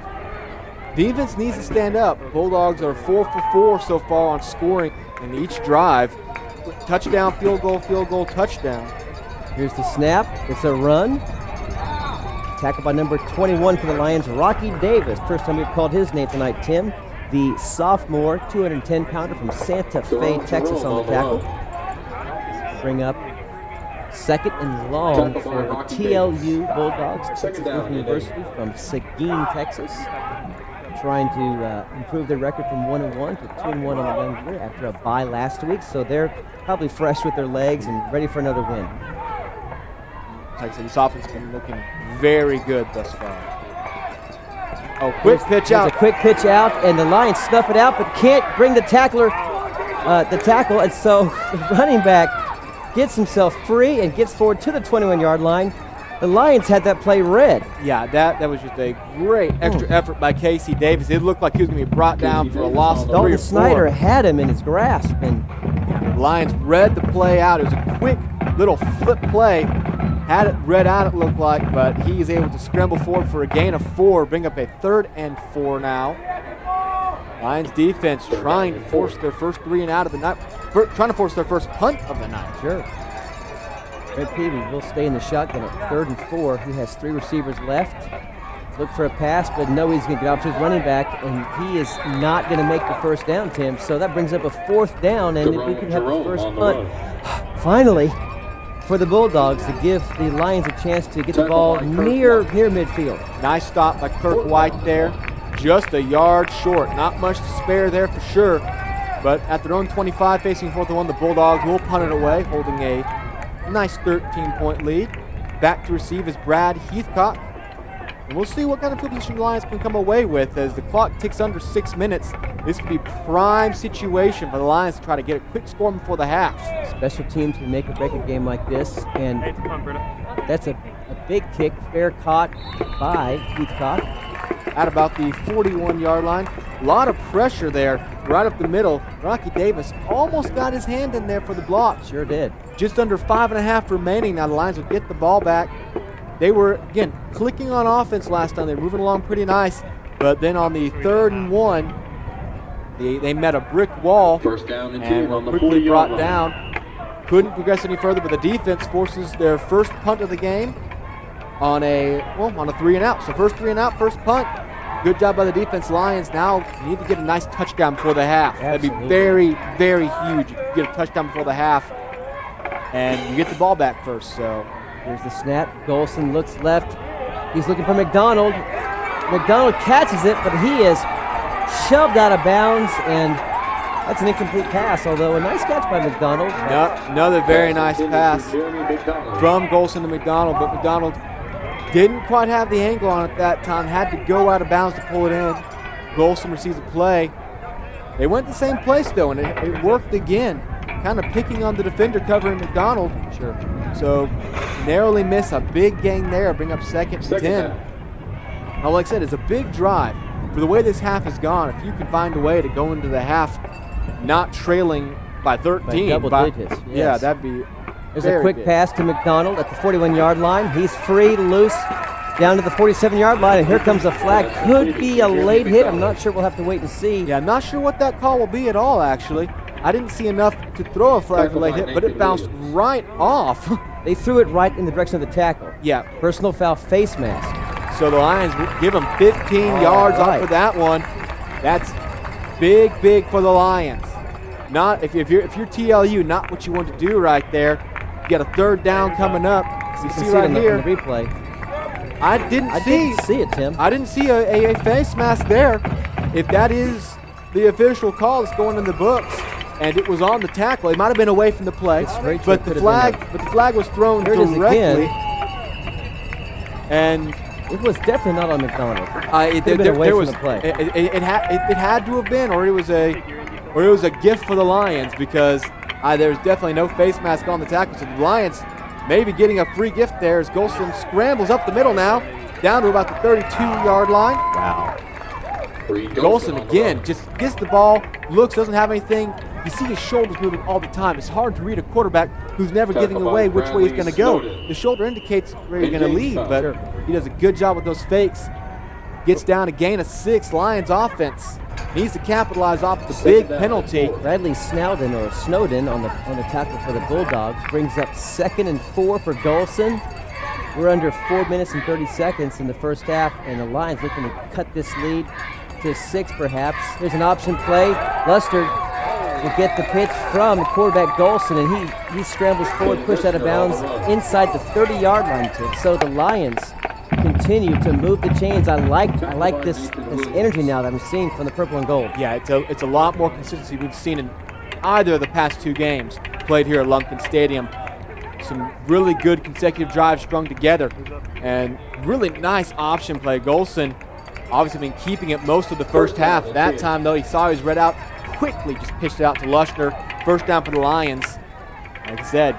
Defense needs to stand up. Bulldogs are 4 for 4 so far on scoring in each drive. Touchdown, field goal, touchdown. Here's the snap. It's a run. Tackled by number 21 for the Lions, Rocky Davis. First time we've called his name tonight, Tim. The sophomore, 210-pounder from Santa Fe, Texas on the tackle. Bring up 2nd and long for the TLU Bulldogs, Texas Lutheran University from Seguin, Texas. Trying to improve their record from 1-1 to 2-1 on the young year after a bye last week. So they're probably fresh with their legs and ready for another win. Like I said, this offense has been looking very good thus far. Oh, quick pitch out. A quick pitch out, and the Lions snuff it out, but can't bring the tackle, and so the running back gets himself free and gets forward to the 21-yard line. The Lions had that play read. Yeah, that was just a great extra effort by Casey Davis. It looked like he was going to be brought down for a loss of 3 or 4. Dalton Snyder had him in his grasp. And the Lions read the play out. It was a quick little flip play. Had it read out, it looked like, but he is able to scramble forward for a gain of 4, bring up a 3rd and 4 now. Lions defense trying to force their first 3 and out of the night, trying to force their first punt of the night. Sure. Red Peavy will stay in the shotgun at 3rd and 4. He has 3 receivers left. Look for a pass, but no, he's going to get off to his running back, and he is not going to make the first down, Tim. So that brings up a 4th down, and we could have the first punt. Finally, for the Bulldogs to give the Lions a chance to get the ball near midfield. Nice stop by Kirk White there. Just a yard short. Not much to spare there for sure. But at their own 25, facing 4th and 1, the Bulldogs will punt it away, holding a nice 13-point lead. Back to receive is Brad Heathcock. And we'll see what kind of field position the Lions can come away with as the clock ticks under 6 minutes. This could be prime situation for the Lions to try to get a quick score before the half. Special teams can make or break a game like this, and that's a big kick, fair caught by Heathcock. At about the 41-yard line. A lot of pressure there, right up the middle. Rocky Davis almost got his hand in there for the block. Sure did. Just under 5.5 remaining. Now the Lions will get the ball back. They were, again, clicking on offense last time. They were moving along pretty nice. But then on the 3rd and 1, they met a brick wall. First down and were quickly brought down. Couldn't progress any further, but the defense forces their first punt of the game on a 3 and out. So first 3 and out, first punt. Good job by the defense. Lions now need to get a nice touchdown before the half. Absolutely. That'd be very, very huge if you get a touchdown before the half and you get the ball back first. So here's the snap. Golson looks left. He's looking for McDonald. McDonald catches it, but he is shoved out of bounds, and that's an incomplete pass, although a nice catch by McDonald. Another very nice pass from Golson to McDonald, but McDonald didn't quite have the angle on it that time, had to go out of bounds to pull it in. Golson receives the play. They went the same place, though, and it worked again, kind of picking on the defender covering McDonald. Sure. So narrowly miss a big gain there, bring up second and 10. Now, like I said, it's a big drive. For the way this half has gone, if you can find a way to go into the half not trailing by 13. By double digits, yes. Yeah, that'd be There's a quick pass to McDonald at the 41-yard line. He's free, loose, down to the 47-yard line, and here comes a flag. Could be a late hit. I'm not sure. We'll have to wait and see. Yeah, I'm not sure what that call will be at all, actually. I didn't see enough to throw a flag for late hit, but it bounced right off. They threw it right in the direction of the tackle. Yeah. Personal foul, face mask. So the Lions give them 15 yards off of that one. That's big, big for the Lions. Not if you're TLU, not what you want to do right there. You got a third down coming up. You see right here. On the replay. I didn't see it, Tim. I didn't see a face mask there. If that is the official call that's going in the books, and it was on the tackle, it might have been away from the play. But the flag was thrown directly. And it was definitely not on McDonald. There was it had to have been, or it was a gift for the Lions, because there's definitely no face mask on the tackle. So the Lions maybe getting a free gift there as Golson scrambles up the middle now, down to about the 32-yard line. Wow. Golson again just gets the ball, doesn't have anything. You see his shoulders moving all the time. It's hard to read a quarterback who's never giving away which way he's going to go. The shoulder indicates where he's going to lead, but he does a good job with those fakes. Gets down a gain of 6. Lions offense needs to capitalize off the big penalty. Bradley Snowden on the tackle for the Bulldogs brings up 2nd and 4 for Golson. We're under 4 minutes and 30 seconds in the first half, and the Lions looking to cut this lead to 6 perhaps. There's an option play. Luster will get the pitch from the quarterback Golson, and he scrambles forward, pushed out of bounds inside the 30-yard line. So the Lions continue to move the chains. I like this energy now that I'm seeing from the purple and gold. Yeah, it's a lot more consistency we've seen in either of the past 2 games played here at Lumpkin Stadium. Some really good consecutive drives strung together, and really nice option play. Golson obviously been keeping it most of the first half. That time, though, he saw he was read out, quickly just pitched it out to Lushner. First down for the Lions. Like I said,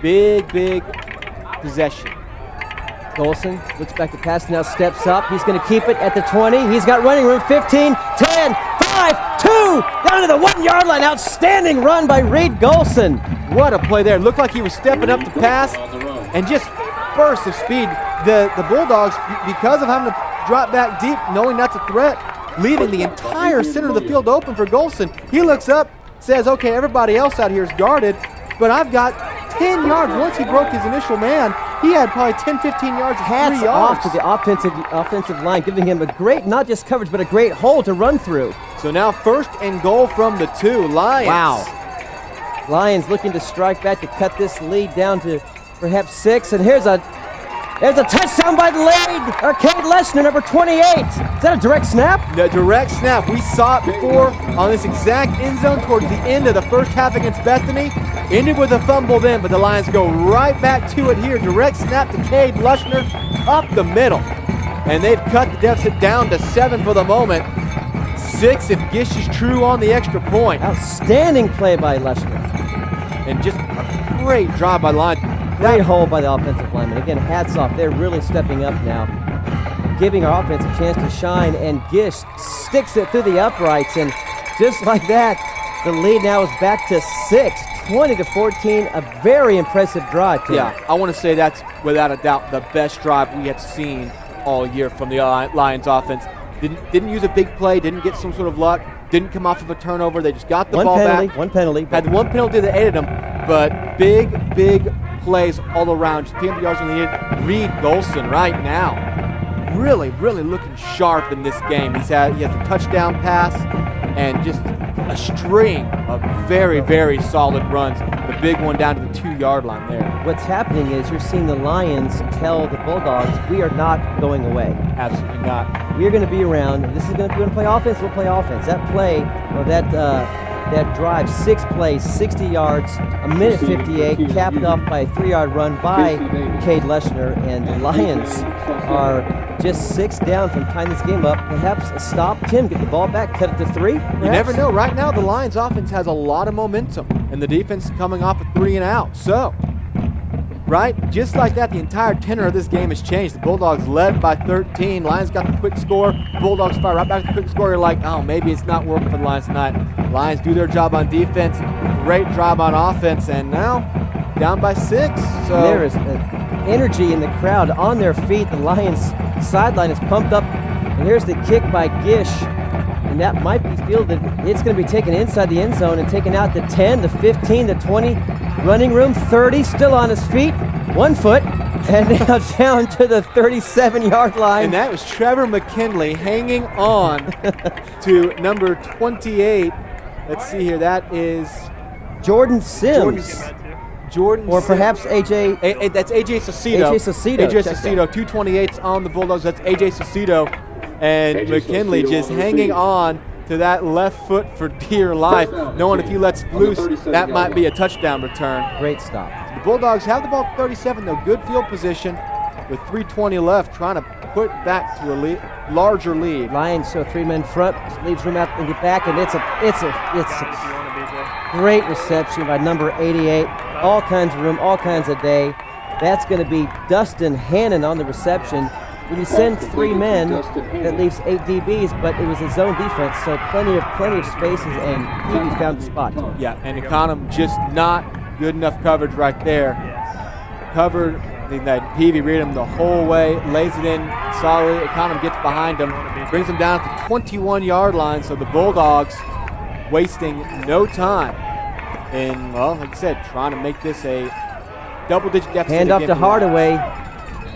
big possession. Golson looks back to pass, now steps up. He's going to keep it at the 20. He's got running room, 15, 10, 5, 2, down to the 1-yard line. Outstanding run by Reed Golson. What a play there. Looked like he was stepping up to pass and just burst of speed. The Bulldogs, because of having to drop back deep, knowing that's a threat, leaving the entire center of the field open for Golson. He looks up, says, okay, everybody else out here is guarded, but I've got 10 yards. Once he broke his initial man, he had probably 10, 15 yards of 3 yards. Hats off to the offensive line, giving him a great, not just coverage, but a great hole to run through. So now 1st and goal from the 2. Lions. Wow. Lions looking to strike back to cut this lead down to perhaps 6. And there's a touchdown by Cade Leshner, number 28. Is that a direct snap? The direct snap. We saw it before on this exact end zone towards the end of the first half against Bethany. Ended with a fumble then, but the Lions go right back to it here. Direct snap to Cade Leshner up the middle. And they've cut the deficit down to 7 for the moment. 6 if Gish is true on the extra point. Outstanding play by Leshner. And just a great drive by the line. Great hole by the offensive lineman. Again, hats off. They're really stepping up now, giving our offense a chance to shine, and Gish sticks it through the uprights, and just like that, the lead now is back to 6, 20-14, a very impressive drive, Tim. Yeah, I want to say that's without a doubt the best drive we have seen all year from the Lions offense. Didn't use a big play, didn't get some sort of luck, didn't come off of a turnover. They just got the ball back. One penalty. Had one penalty that aided them, but big plays all around. Just PMP yards on the end. Reed Golson right now, really looking sharp in this game. He has a touchdown pass and just a string of very solid runs. The big one down to the 2-yard line there. What's happening is you're seeing the Lions tell the Bulldogs, we are not going away. Absolutely not. We are going to be around. This is going to play offense. We'll play offense. That play, or that drive, 6 plays, 60 yards, a minute 58, capped off by a 3-yard run by Cade Leshner, and the Lions are just 6 down from tying this game up. Perhaps a stop. Tim, get the ball back, cut it to 3. Perhaps? You never know. Right now, the Lions offense has a lot of momentum, and the defense coming off a 3 and out. So, right? Just like that, the entire tenor of this game has changed. The Bulldogs led by 13. Lions got the quick score. Bulldogs fire right back to the quick score. You're like, oh, maybe it's not working for the Lions tonight. Lions do their job on defense. Great job on offense. And now down by 6. So there is energy in the crowd on their feet. The Lions sideline is pumped up. And here's the kick by Gish. And that might be fielded. It's going to be taken inside the end zone and taken out the 10, the 15, the 20. Running room, 30, still on his feet. 1 foot. And now down to the 37-yard line. And that was Trevor McKinley hanging on to number 28. Let's see here. That is Jordan Sims. Jordan or Sims. Perhaps AJ. That's AJ Saucedo. AJ Saucedo. AJ Saucedo. 228's on the Bulldogs. That's AJ Saucedo. And AJ McKinley Saucedo just hanging on to that left foot for dear life, knowing if he lets loose, that might be a touchdown return. Great stop. The Bulldogs have the ball at 37, though. Good field position with 3:20 left, trying to put back to a larger lead. Lions show 3 men front, leaves room out in the back, and it's a great reception by number 88. All kinds of room, all kinds of day. That's going to be Dustin Hannon on the reception. When you send 3 men, that leaves 8 DBs, but it was a zone defense, so plenty of spaces, and Peavy found the spot. Yeah, and Econom just not good enough coverage right there. Covered that Peavy read him the whole way, lays it in solidly. Econom gets behind him, brings him down to the 21-yard line, so the Bulldogs wasting no time. And, well, like I said, trying to make this a double-digit deficit. Hand off to Hardaway.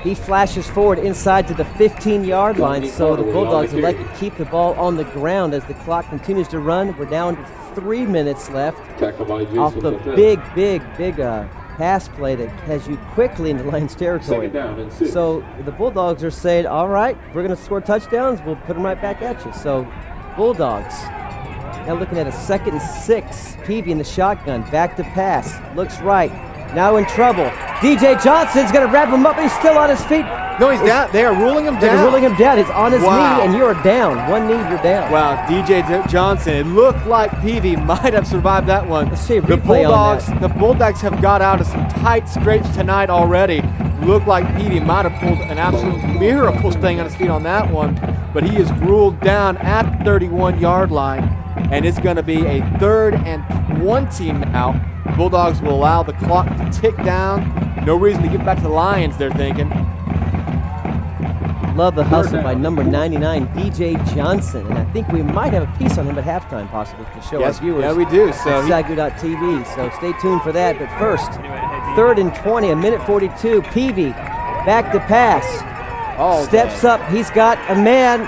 He flashes forward inside to the 15-yard line, so the Bulldogs would like to keep the ball on the ground as the clock continues to run. We're down to 3 minutes left off the big pass play that has you quickly into Lions territory. So the Bulldogs are saying, all right, we're going to score touchdowns. We'll put them right back at you. So Bulldogs now looking at a 2nd and 6. Peavy in the shotgun, back to pass, looks right. Now in trouble. DJ Johnson's going to wrap him up, but he's still on his feet. No, he's down. They are ruling him down. They're ruling him down. He's on his knee, and you're down. 1 knee, you're down. Wow, DJ Johnson. It looked like Peavy might have survived that one. Let's see a replay on that. The Bulldogs have got out of some tight scrapes tonight already. Looked like Peavy might have pulled an absolute miracle staying on his feet on that one, but he is ruled down at the 31-yard line, and it's going to be a 3rd and 20 now. Bulldogs will allow the clock to tick down. No reason to get back to the Lions, they're thinking. Love the hustle by number 99, DJ Johnson. And I think we might have a piece on him at halftime, possibly, to show our viewers. Yeah, we do. So SAGU.TV. So stay tuned for that. But first, 3rd and 20, 1:42. Peavy back to pass. Steps up. He's got a man.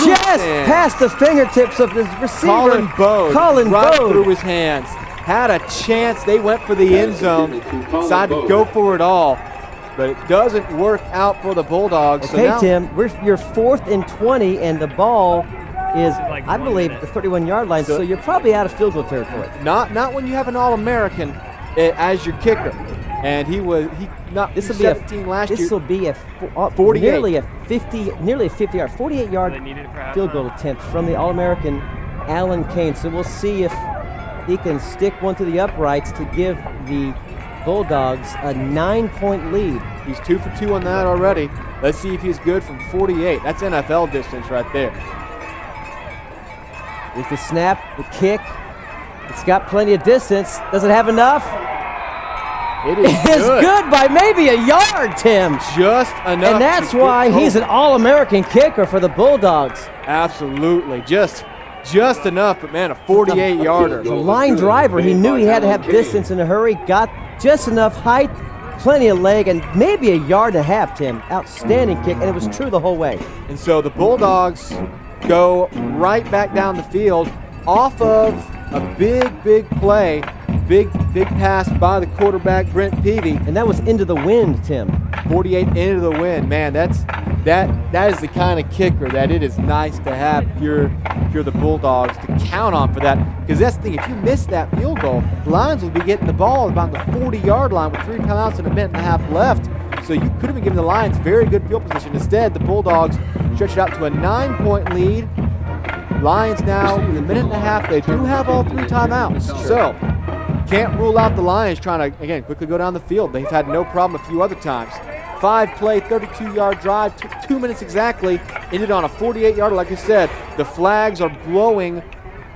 Just past the fingertips of his receiver. Colin Bode. Through his hands. Had a chance. They went for the end zone. Decided to go for it all. But it doesn't work out for the Bulldogs. Okay, so Tim, you're 4th and 20, and the ball is, I believe, at the 31-yard line, so you're probably out of field goal territory. Not when you have an All-American as your kicker. And he knocked 17 last year. This will be a 48. nearly a 50-yard, 48-yard field goal attempt from the All-American Alan Kane. So we'll see if he can stick one to the uprights to give the Bulldogs a 9-point lead. He's 2 for 2 on that already. Let's see if he's good from 48. That's NFL distance right there. With the snap, the kick, it's got plenty of distance. Does it have enough? It is good by maybe a yard, Tim. Just enough. And that's why he's an All-American kicker for the Bulldogs. Absolutely. Just enough, but man, a 48-yarder. The line driver, he knew he had to have distance in a hurry, got just enough height, plenty of leg, and maybe a yard and a half, Tim. Outstanding kick, and it was true the whole way. And so the Bulldogs go right back down the field off of a big play, big pass by the quarterback, Brent Peavy. And that was into the wind, Tim. 48 into the wind. Man, that is the kind of kicker that it is nice to have if you're the Bulldogs to count on for that. Because that's the thing, if you miss that field goal, the Lions will be getting the ball about the 40-yard line with 3 timeouts and a minute and a half left. So you could have been giving the Lions very good field position. Instead, the Bulldogs stretch it out to a 9-point lead. Lions now, with a minute and a half, they do have all 3 timeouts. So can't rule out the Lions trying to, again, quickly go down the field. They've had no problem a few other times. 5-play, 32-yard drive, took 2 minutes exactly, ended on a 48-yarder. Like I said, the flags are blowing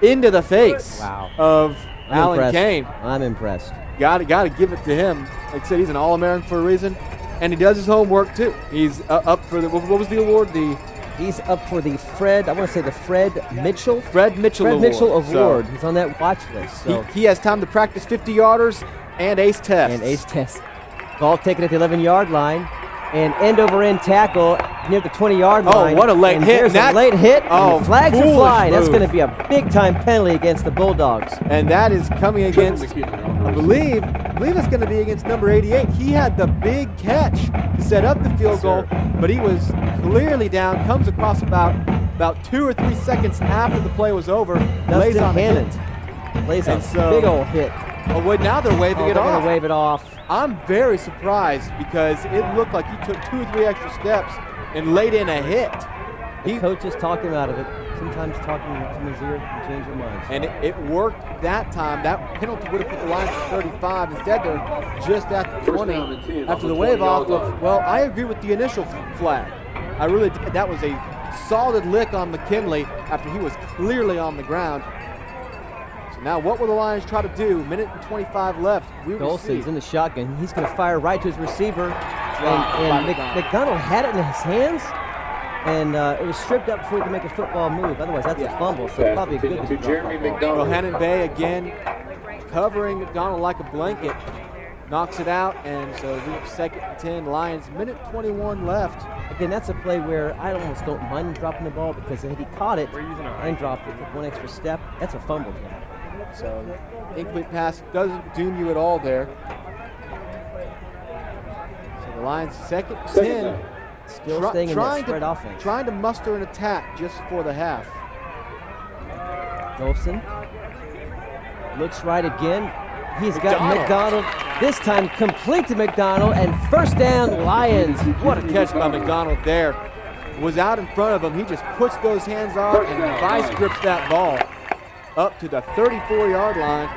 into the face of Alan Kane. I'm impressed. Got to give it to him. Like I said, he's an All-American for a reason, and he does his homework too. He's up for the, what was the award? He's up for the Fred Mitchell Award. So he's on that watch list. So he has time to practice 50-yarders and ace tests. Ball taken at the 11-yard line, and end-over-end tackle near the 20-yard line. Oh, what a late hit. There's a late hit, and the flags are flying. That's move. going to be a big-time penalty against the Bulldogs. And that is coming against, I believe it's going to be against number 88. He had the big catch to set up the field goal, but he was clearly down, comes across about 2 or 3 seconds after the play was over. Lays on a big old hit. Oh, well, now they're waving it off. They're going to wave it off. I'm very surprised because it looked like he took 2 or 3 extra steps and laid in a hit. The coaches talked him out of it. Sometimes talking to his ear can change your minds. And it worked that time. That penalty would have put the Lions at 35. Instead, they're just at the 20 after the wave off of, well, I agree with the initial flag. I really did. That was a solid lick on McKinley after he was clearly on the ground. Now, what will the Lions try to do? Minute and 25 left. Golson's in the shotgun. He's going to fire right to his receiver. And McDonald had it in his hands, and it was stripped up before he could make a football move. Otherwise, that's a fumble, so probably a good to Jeremy McDonald. Bohannon Bay again covering McDonald like a blanket. Knocks it out, and so we 2nd and 10. Lions, minute 21 left. Again, that's a play where I almost don't mind him dropping the ball because if he caught it and dropped it, took 1 extra step, that's a fumble. So, incomplete pass doesn't doom you at all there. So the Lions 2nd and 10. Still staying in that spread offense. Trying to muster an attack just for the half. Golson looks right again. He's got McDonald. This time complete to McDonald, and first down, Lions. What a catch by McDonald there. Was out in front of him. He just puts those hands off and vice grips that ball up to the 34-yard line.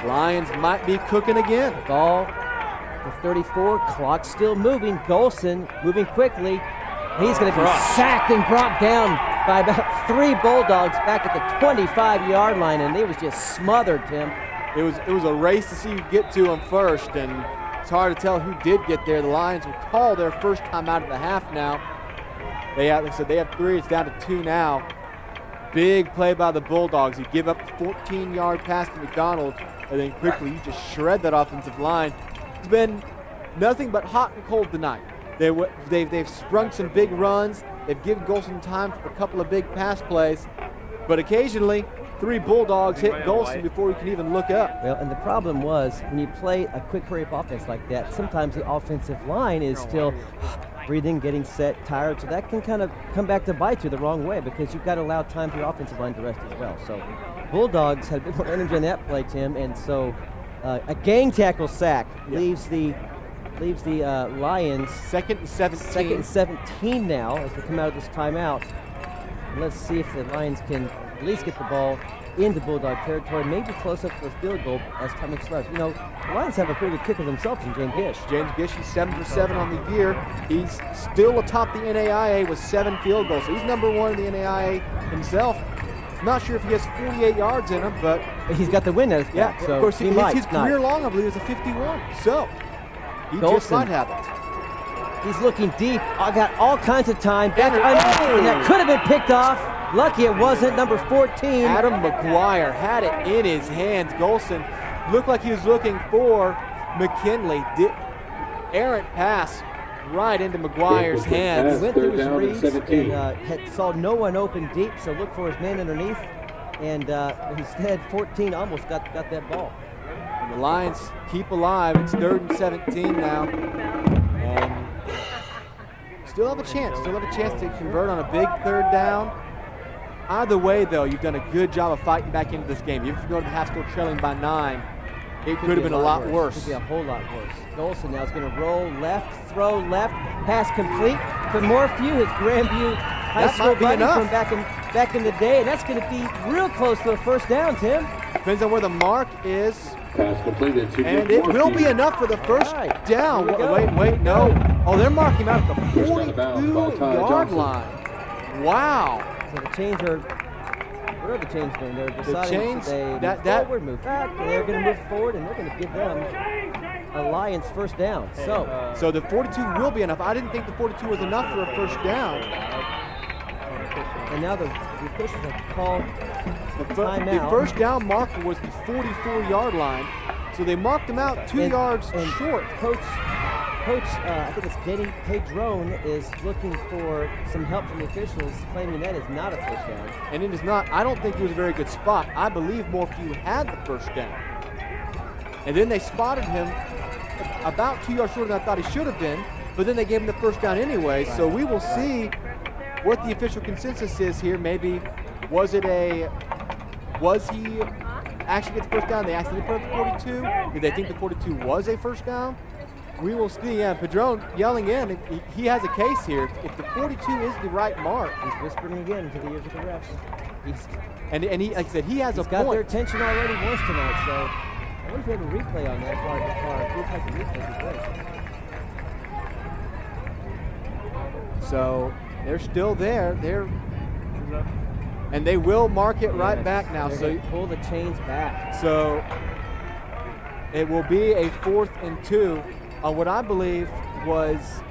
Lions might be cooking again. Ball to 34, clock still moving. Golson moving quickly. He's going to be sacked and brought down by about 3 Bulldogs back at the 25-yard line, and they was just smothered, Tim. It was a race to see who get to him first, and it's hard to tell who did get there. The Lions will call their first time out of the half now. They have 3. It's down to 2 now. Big play by the Bulldogs. You give up a 14-yard pass to McDonald, and then quickly you just shred that offensive line. It's been nothing but hot and cold tonight. They've sprung some big runs. They've given Golson time for a couple of big pass plays, but occasionally 3 Bulldogs hit Golson before he can even look up. Well, and the problem was when you play a quick hurry-up offense like that, sometimes the offensive line is still breathing, getting set, tired, so that can kind of come back to bite you the wrong way because you've got to allow time for your offensive line to rest as well. So Bulldogs had a bit more energy in that play, Tim, and so a gang tackle sack leaves the Lions 2nd and 17. 2nd and 17 now as we come out of this timeout. And let's see if the Lions can at least get the ball into Bulldog territory, maybe close up to a field goal as time expires. You know, the Lions have a pretty good kicker themselves in James Gish. James Gish, he's 7 for 7 on the year. He's still atop the NAIA with 7 field goals. So he's number 1 in the NAIA himself. Not sure if he has 48 yards in him, but he's got the win as yeah. Back, so of course, his career not. Long, I believe, is a 51. So he Golson just might have it. He's looking deep. I got all kinds of time. And that could have been picked off. Lucky it wasn't. Number 14. Adam McGuire had it in his hands. Golson looked like he was looking for McKinley. Errant pass right into McGuire's hands. He went through his reads and saw no one open deep, so looked for his man underneath. And instead, 14 almost got that ball. And the Lions keep alive. It's 3rd and 17 now. And still have a chance. Still have a chance to convert on a big 3rd down. Either way, though, you've done a good job of fighting back into this game. Even if you go to the half still trailing by 9, it could have been a lot worse. Could be a whole lot worse. Golson now is going to roll left, throw left, pass complete for Morphew, his Grandview High School buddy from back in the day, and that's going to be real close to a first down, Tim. Depends on where the mark is. Pass completed to And it will be enough for the first down. Wait, no. Oh, they're marking him out at the 42-yard line. Wow. So the chains are, where are the chains going? They're deciding that forward, move back. They're going to move forward, and they're going to give them a Lions first down. So the 42 will be enough. I didn't think the 42 was enough for a first down. And now the officials have called the timeout. The first down marker was the 44-yard line, so they marked him out 2 yards short. Coach, I think it's Denny Pedrone, is looking for some help from the officials, claiming that is not a first down. And it is not. I don't think it was a very good spot. I believe Morphew had the first down. And then they spotted him about 2 yards shorter than I thought he should have been, but then they gave him the first down anyway. Right. So we will see what the official consensus is here. Maybe was he actually get the first down? They actually put up the 42. Did they think the 42 was a first down? We will see. Yeah, Padron yelling in. He has a case here. If the 42 is the right mark, he's whispering again to the ears of the refs. And he, like I said, he has a point. He's got their attention already once tonight. So I wonder if we have a replay on that. If our group has a replay, it'd be great. So they're still there. And they will mark it right back now. So pull the chains back. So it will be a 4th and 2 on what I believe was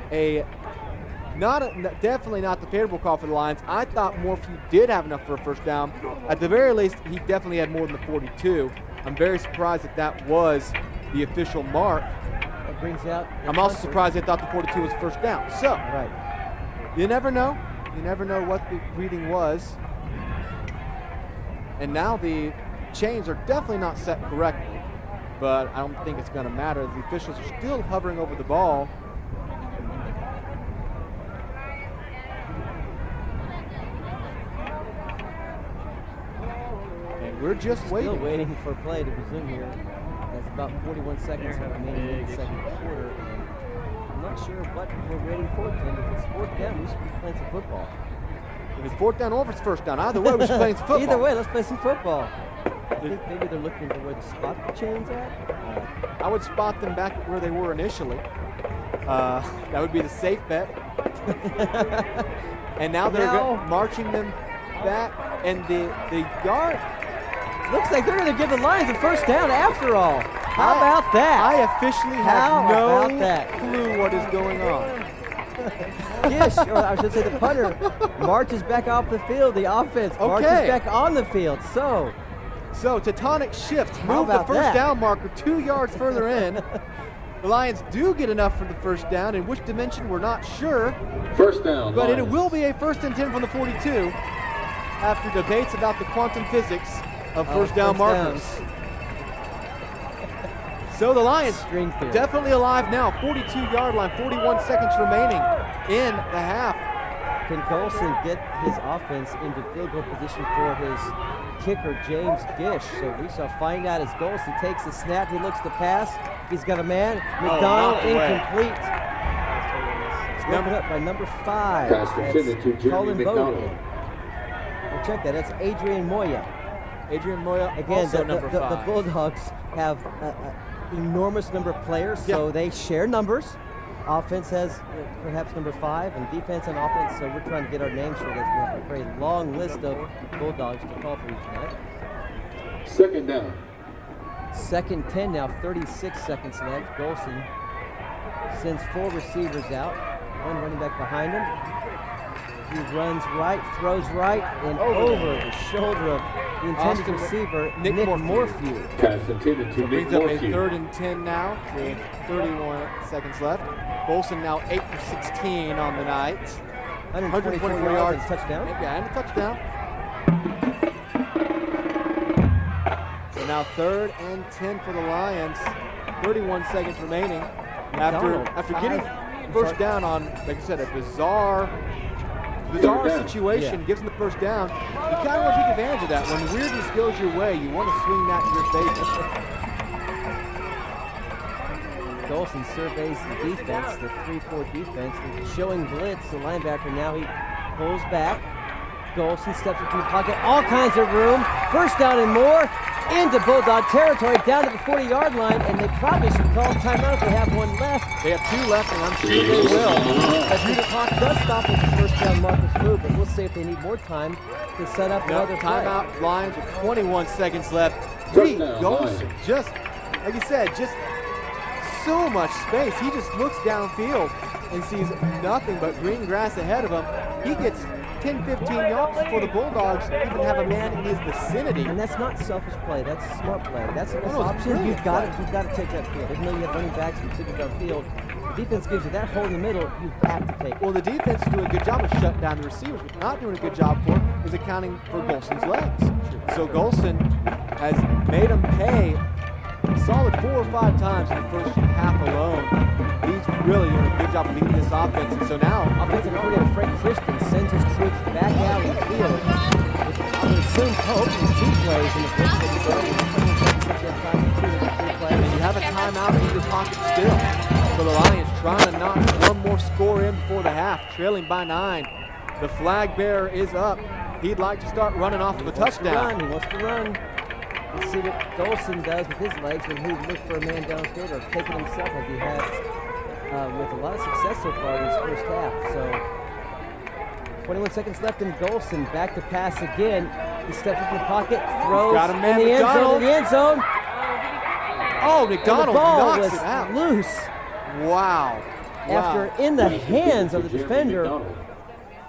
definitely not the favorable call for the Lions. I thought Morphew did have enough for a first down. At the very least, he definitely had more than the 42. I'm very surprised that was the official mark. That brings out. I'm also surprised they thought the 42 was the first down. So, you never know. You never know what the reading was. And now the chains are definitely not set correctly. But I don't think it's going to matter. The officials are still hovering over the ball. And we're just waiting. Still waiting for play to resume here. There's about 41 seconds remaining in the second quarter. And I'm not sure what we're waiting for, Tim. If it's 4th down, we should be playing some football. If it's 4th down or if it's first down, either way, we should play some football. Either way, let's play some football. I think maybe they're looking for where to spot the chains at. I would spot them back where they were initially. That would be the safe bet. And now they're marching them back. And the yard. Looks like they're going to give the Lions a first down after all. How about that? I officially have no clue what is going on. Yes, or I should say the punter marches back off the field. The offense marches back on the field. So tectonic shift. Move the first down marker 2 yards further in. The Lions do get enough for the first down. In which dimension, we're not sure. First down. But it will be a 1st and 10 from the 42 after debates about the quantum physics of first down markers. So the Lions definitely alive now. 42-yard line, 41 seconds remaining in the half. Can Golson get his offense into field goal position for his kicker, James Gish? So we shall find out as Golson takes the snap. He looks to pass. He's got a man. McDonald incomplete. It's broken up by number 5. Pass intended to Jeremy McDonald. We'll check that. That's Adrian Moya. Adrian Moya, again, also number 5. The Bulldogs have enormous number of players, so they share numbers. Offense has perhaps number 5, and defense and offense, so we're trying to get our names straight. We have a very long list of Bulldogs to call for each night. Second down. 2nd 10 now, 36 seconds left. Golson sends 4 receivers out, 1 running back behind him. He runs right, throws right, and over the shoulder of the intended receiver, Nick Morphew. Pass intended to Nick Morphew. Brings up a 3rd and 10 now with 31 seconds left. Golson now 8 for 16 on the night. 124 yards, touchdown. Yeah, and a touchdown. So now 3rd and 10 for the Lions. 31 seconds remaining. After getting first down on, like I said, a bizarre situation, gives them the first down. You kind of want to take advantage of that. When weirdness goes your way, you want to swing that in your favor. Golson surveys the defense, the 3-4 defense, showing blitz. The linebacker now, he pulls back. Golson steps into the pocket, all kinds of room. First down and more. into Bulldog territory, down to the 40-yard line, and they probably should call timeout if they have one left. They have 2 left, and I'm sure they will. As the clock does stop with the first down markers move, but we'll see if they need more time to set up another timeout. play. Lions with 21 seconds left. Reed Golson, just like you said, just so much space. He just looks downfield and sees nothing but green grass ahead of him. He gets 10, 15 yards before the Bulldogs even have a man in his vicinity. And that's not selfish play. That's smart play. That's an option. You've got to take that field. Even though you have running backs and receivers downfield, the defense gives you that hole in the middle. You have to take it. Well, the defense is doing a good job of shutting down the receivers. What not doing a good job for is accounting for Golson's legs. So Golson has made him pay a solid 4 or 5 times in the first half alone. He's really doing a good job of leading this offense. And so now, offensive coordinator Frank Christian sends his troops back out in the field. I would assume hoping 2 plays in the first half. You have a timeout in your pocket still. So the Lions trying to knock one more score in before the half, trailing by 9. The flag bearer is up. He'd like to start running off of a touchdown. He wants to run. Let's see what Golson does with his legs when he looks for a man downfield or taking himself like he has with a lot of success so far in his first half. So 21 seconds left in Golson. Back to pass again. He steps up in the pocket, throws got a man, in the end zone. Oh, McDonald the ball knocks was it out. Loose. Wow. After in the hands of the defender.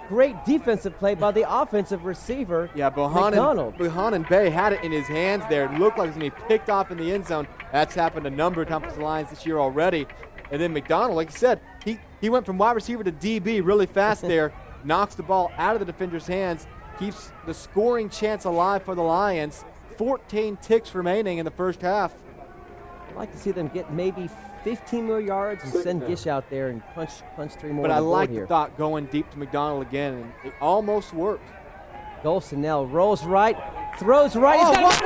Great defensive play by the offensive receiver. Yeah, Bohannon Bay had it in his hands there. It looked like it was going to be picked off in the end zone. That's happened a number of times for the Lions this year already. And then McDonald, like you said, he went from wide receiver to DB really fast there, knocks the ball out of the defender's hands, keeps the scoring chance alive for the Lions. 14 ticks remaining in the first half. I'd like to see them get maybe 15 more yards and send Gish out there and punch 3 more. But I like here. the thought going deep to McDonald again, and it almost worked. Golson now rolls right, throws right. He's got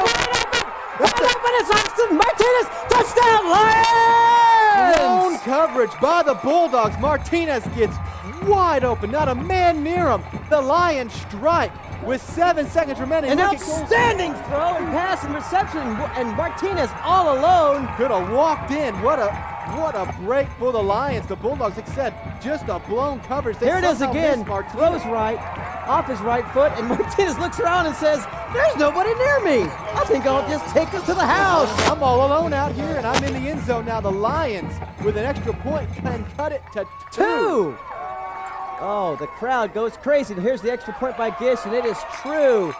it's Austin Martinez, touchdown Lions! Blown coverage by the Bulldogs. Martinez gets wide open, not a man near him. The Lions strike with 7 seconds remaining. An outstanding throw and pass and reception, and Martinez all alone. Could have walked in. What a break for the Lions. The Bulldogs, like I said, just a blown coverage. Here it is again. Throws right, off his right foot, and Martinez looks around and says, "There's nobody near me. I think I'll just take us to the house. I'm all alone out here, and I'm in the end zone now." The Lions, with an extra point, can cut it to 2. Oh, the crowd goes crazy. And here's the extra point by Gish, and it is true.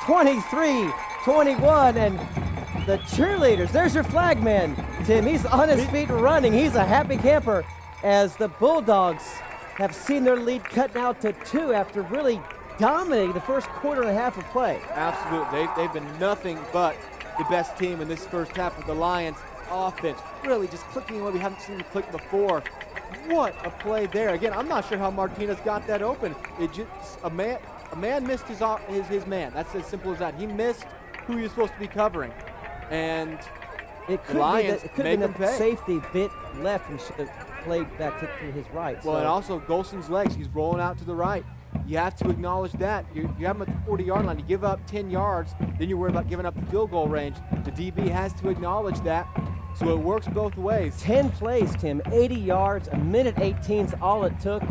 23-21, and the cheerleaders. There's your flag man, Tim. He's on his feet running. He's a happy camper as the Bulldogs have seen their lead cut now to 2 after really dominating the first quarter and a half of play. Absolutely. They've been nothing but the best team in this first half of the Lions offense. Really just clicking away. We haven't seen them click before. What a play there. Again, I'm not sure how Martinez got that open. It just a man missed his man. That's as simple as that. He missed who he was supposed to be covering. And it could Lions be that safety bit left and should have played back to his right. Well, and also Golson's legs. He's rolling out to the right. You have to acknowledge that. You have him at the 40-yard line. You give up 10 yards, then you worry about giving up the field goal range. The DB has to acknowledge that. So it works both ways. 10 plays, Tim. 80 yards, a minute 18's all it took.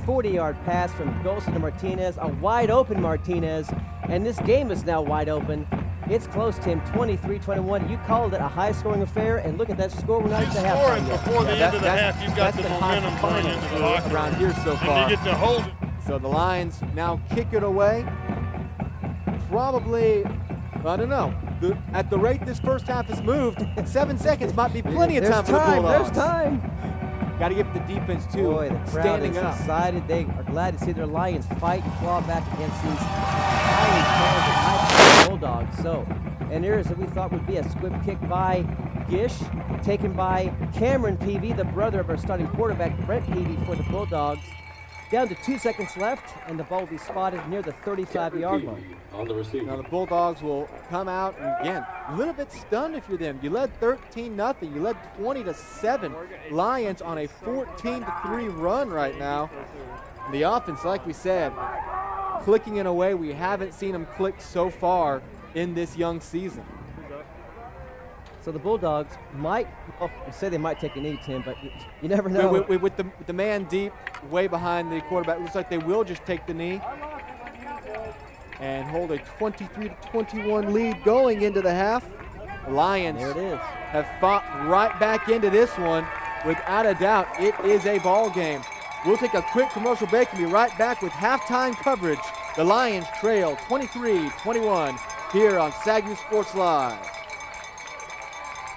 40-yard pass from Golson to Martinez, a wide-open Martinez, and this game is now wide open. It's close, Tim, 23-21. You called it a high-scoring affair, and look at that score. We're not at the halftime yet. Before the end of the half, you've got the momentum going into the locker room. Around here so far. And you get to hold it. So the Lions now kick it away. Probably, I don't know. At the rate this first half has moved, 7 seconds might be plenty of time for the Bulldogs. There's time. Got to give it the defense, too. Boy, the crowd standing is up. excited. They are glad to see their Lions fight and claw back against these highly talented Bulldogs. So, and here's what we thought would be a squib kick by Gish, taken by Cameron Peavy, the brother of our starting quarterback, Brent Peavy, for the Bulldogs. Down to 2 seconds left, and the ball will be spotted near the 35-yard line. Now the Bulldogs will come out, and again, a little bit stunned if you're them. You led 13-0. You led 20-7. Lions on a 14-3 run right now. And the offense, like we said, clicking in a way we haven't seen them click so far in this young season. So the Bulldogs might, well, we say they might take a knee, Tim, but you never know. With the man deep, way behind the quarterback, it looks like they will just take the knee and hold a 23-21 lead going into the half. The Lions there it is. Have fought right back into this one. Without a doubt, it is a ball game. We'll take a quick commercial break and be right back with halftime coverage. The Lions trail 23-21 here on SAGU Sports Live.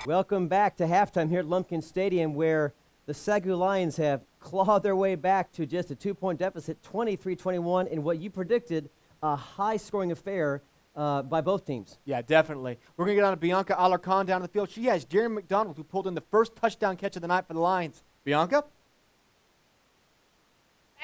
Welcome back to halftime here at Lumpkin Stadium, where the SAGU Lions have clawed their way back to just a 2-point deficit, 23-21, in what you predicted, a high-scoring affair by both teams. Yeah, definitely. We're going to get on to Bianca Alarcon down the field. She has Jeremy McDonald, who pulled in the first touchdown catch of the night for the Lions. Bianca?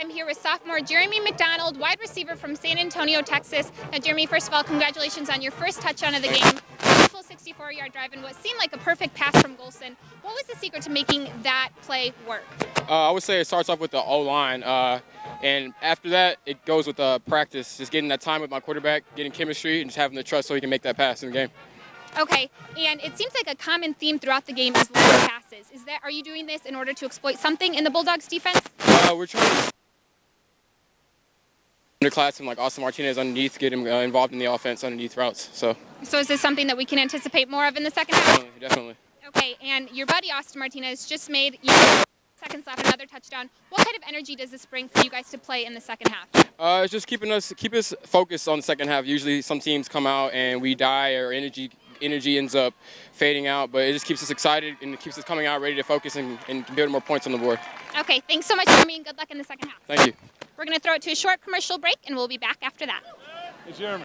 I'm here with sophomore Jeremy McDonald, wide receiver from San Antonio, Texas. Now, Jeremy, first of all, congratulations on your first touchdown of the game. Beautiful 64-yard drive and what seemed like a perfect pass from Golson. What was the secret to making that play work? I would say it starts off with the O-line. And after that, it goes with practice, just getting that time with my quarterback, getting chemistry, and just having the trust so he can make that pass in the game. Okay, and it seems like a common theme throughout the game is long passes. Are you doing this in order to exploit something in the Bulldogs defense? We're trying to underclass him like Austin Martinez underneath, get him involved in the offense underneath routes. So is this something that we can anticipate more of in the second half? Definitely. Okay, and your buddy Austin Martinez just made seconds left, another touchdown. What kind of energy does this bring for you guys to play in the second half? It's just keep us focused on the second half. Usually some teams come out and we die, or energy ends up fading out, but it just keeps us excited and it keeps us coming out ready to focus and build more points on the board. Okay, thanks so much, Jeremy, and good luck in the second half. Thank you. We're going to throw it to a short commercial break, and we'll be back after that. Hey, Jeremy.